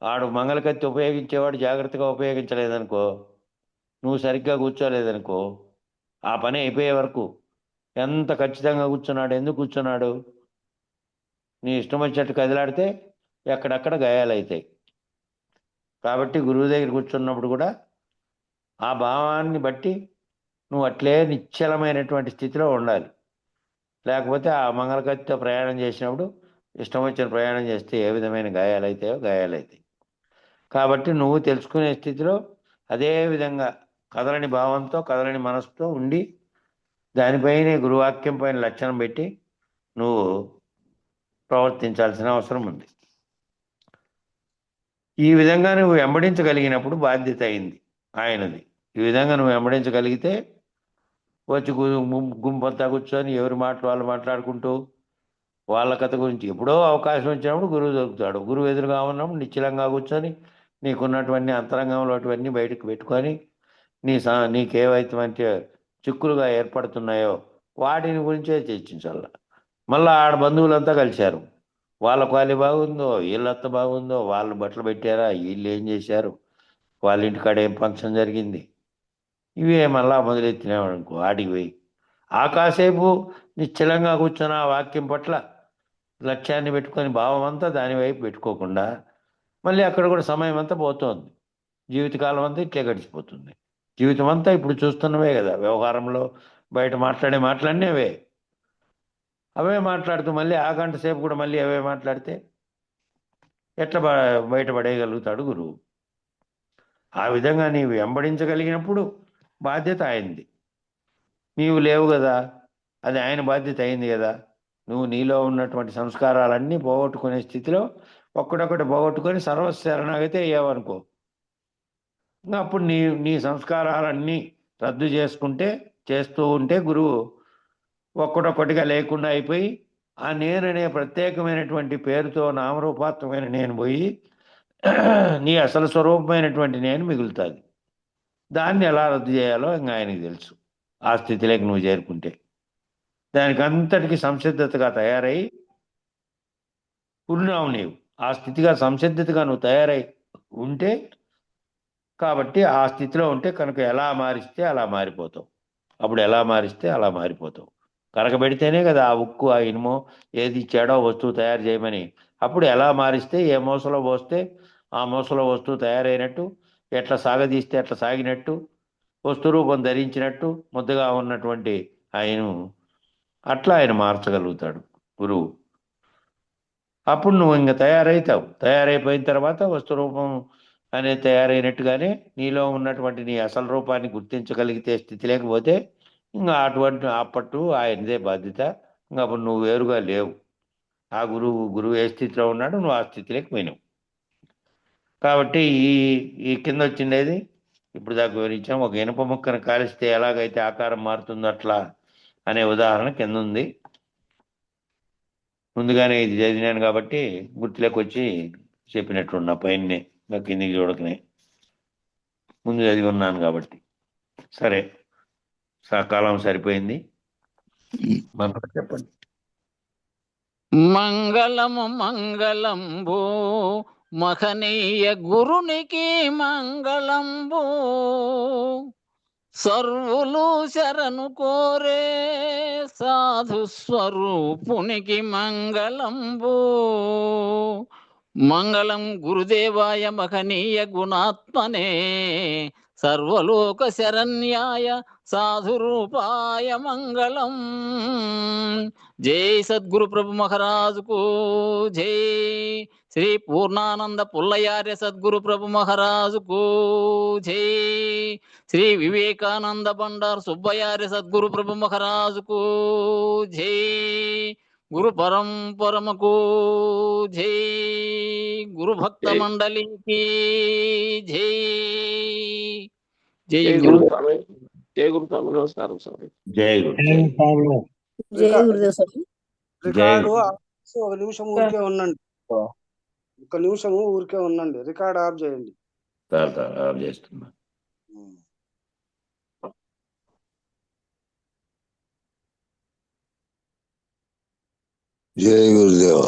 ఆడు మంగళ కత్తి ఉపయోగించేవాడు జాగ్రత్తగా ఉపయోగించలేదనుకో, నువ్వు సరిగ్గా కూర్చోలేదనుకో, ఆ పని అయిపోయే వరకు ఎంత ఖచ్చితంగా కూర్చున్నాడు. ఎందుకు కూర్చున్నాడు? నీ ఇష్టం వచ్చినట్టు కదిలాడితే ఎక్కడక్కడ గాయాలవుతాయి. కాబట్టి గురువు దగ్గర కూర్చున్నప్పుడు కూడా ఆ భావాన్ని బట్టి నువ్వు అట్లే నిశ్చలమైనటువంటి స్థితిలో ఉండాలి. లేకపోతే ఆ మంగళకత్తితో ప్రయాణం చేసినప్పుడు ఇష్టం వచ్చిన ప్రయాణం చేస్తే ఏ విధమైన గాయాలైతాయో గాయాలవుతాయి. కాబట్టి నువ్వు తెలుసుకునే స్థితిలో అదే విధంగా కదలని భావంతో, కదలని మనసుతో ఉండి దానిపైనే గురువాక్యం పైన లక్షణం పెట్టి నువ్వు ప్రవర్తించాల్సిన అవసరం ఉంది. ఈ విధంగా నువ్వు వెంబడించగలిగినప్పుడు బాధ్యత అయింది ఆయనది. ఈ విధంగా నువ్వు వెంబడించగలిగితే వచ్చి గుంపంతా కూర్చొని ఎవరి మాటలు వాళ్ళు మాట్లాడుకుంటూ వాళ్ళ కథ గురించి ఎప్పుడో అవకాశం వచ్చినప్పుడు గురువు దొరుకుతాడు. గురువు ఎదురుగా ఉన్నప్పుడు నిశ్చలంగా కూర్చొని నీకున్నటువంటి అంతరంగంలో అటువన్నీ బయటకు పెట్టుకొని నీకేవైతే చిక్కులుగా ఏర్పడుతున్నాయో వాటిని గురించే చర్చించాల. మళ్ళీ ఆడ బంధువులంతా కలిశారు, వాళ్ళ క్వాలి బాగుందో, వీళ్ళంత బాగుందో, వాళ్ళు బట్టలు పెట్టారా, వీళ్ళు ఏం చేశారు, వాళ్ళ ఇంటికాడ ఏం ఫంక్షన్ జరిగింది, ఇవే మళ్ళా మొదలెత్తినాడు అనుకో. ఆడికి పోయి ఆ కాసేపు నిశ్చలంగా కూర్చొని ఆ వాక్యం పట్ల లక్ష్యాన్ని పెట్టుకొని భావం అంతా దాని వైపు పెట్టుకోకుండా మళ్ళీ అక్కడ కూడా సమయం అంతా పోతుంది. జీవితకాలం అంతా ఇట్లే గడిచిపోతుంది. జీవితం అంతా ఇప్పుడు చూస్తున్నవే కదా, వ్యవహారంలో బయట మాట్లాడే మాటలన్నీ అవే మాట్లాడుతూ మళ్ళీ ఆ గంట సేపు కూడా మళ్ళీ అవే మాట్లాడితే ఎట్లా బయటపడేయగలుగుతాడు గురువు? ఆ విధంగా నీవు వెంబడించగలిగినప్పుడు బాధ్యత ఆయనది. నీవు లేవు కదా, అది ఆయన బాధ్యత అయింది కదా. నువ్వు నీలో ఉన్నటువంటి సంస్కారాలన్నీ పోగొట్టుకునే స్థితిలో ఒక్కడొక్కటి పోగొట్టుకొని సర్వశరణాగతి అయ్యావనుకో, అప్పుడు నీ సంస్కారాలన్నీ రద్దు చేస్తూ ఉంటే గురువు ఒక్కడొక్కటిగా లేకుండా అయిపోయి ఆ నేననే ప్రత్యేకమైనటువంటి పేరుతో నామరూపాత్మకమైన నేను పోయి నీ అసలు స్వరూపమైనటువంటి నేను మిగులుతుంది. దాన్ని ఎలా రద్దు చేయాలో ఇంకా ఆయనకి తెలుసు, ఆ స్థితిలోకి నువ్వు చేరుకుంటే. దానికి అంతటికి సంసిద్ధతగా తయారై ఉన్నావు నీవు. ఆ స్థితిగా సంసిద్ధతగా నువ్వు తయారై ఉంటే, కాబట్టి ఆ స్థితిలో ఉంటే కనుక ఎలా మారిస్తే అలా మారిపోతావు. అప్పుడు ఎలా మారిస్తే అలా మారిపోతావు. కరగబెడితేనే కదా ఆ ఉక్కు, ఆ ఇనుమో ఏది ఇచ్చాడో వస్తువు తయారు చేయమని. అప్పుడు ఎలా మారిస్తే ఏ మూసలో పోస్తే ఆ మూసలో వస్తువు తయారైనట్టు, ఎట్లా సాగదీస్తే ఎట్లా సాగినట్టు, వస్తు రూపం ధరించినట్టు ముద్దగా ఉన్నటువంటి ఆయన అట్లా ఆయన మార్చగలుగుతాడు గురువు. అప్పుడు నువ్వు ఇంకా తయారవుతావు. తయారైపోయిన తర్వాత వస్తు రూపం అనేది తయారైనట్టుగానే నీలో ఉన్నటువంటి నీ అసలు రూపాన్ని గుర్తించగలిగితే స్థితి లేకపోతే ఇంకా అటువంటి అప్పట్టు ఆయనదే బాధ్యత. ఇంకా అప్పుడు నువ్వు వేరుగా లేవు. ఆ గురువు ఏ స్థితిలో ఉన్నాడో నువ్వు ఆ స్థితిలోకి పోయినావు. కాబట్టి ఈ కింద వచ్చిండేది ఇప్పుడు దాకా వివరించాం. ఒక ఇనుప ముక్కను కాలిస్తే ఎలాగైతే ఆకారం మారుతుందో అట్లా అనే ఉదాహరణ కింద ఉంది. ముందుగానే ఇది చదివినాను కాబట్టి గుర్తులోకి వచ్చి చెప్పినట్లున్నా. పైనే ఇంకా కిందికి చూడకనే ముందు చదివి ఉన్నాను కాబట్టి. సరే, సకాలం సరిపోయింది. మంత్రం చెప్పండి. మంగళము మంగళంబు మహనీయ గురునికి మంగళంబు సర్వులు శరణు కోరే సాధు స్వరూపునికి మంగళంబు మంగళం గురుదేవాయ మహనీయ గుణాత్మనే సర్వలోక శరణ్యాయ సాధురూపాయ మంగళం. జై సద్గురు ప్రభు మహారాజుకు జై. శ్రీ పూర్ణానంద పుల్లయార్య సద్గురు ప్రభు మహారాజుకు జై. శ్రీ వివేకానంద బండారు సుబ్బయార్య సద్గురు ప్రభు మహారాజుకు జై. గురు పరంపరమకు జై. గురు భక్త మండలికి జై. జై గురు. జై గురు స్వామి. నమస్కారం స్వామి. జై గురు. జై గురుదేవ్ స్వామి. రికార్డు ఒక నిమిషం ఊరికే ఉండండి. ఒక నిమిషం ఊరికే ఉండండి. రికార్డ్ ఆఫ్ చేయండి. ఆఫ్ చేస్తున్నా. జై గురుదేవ.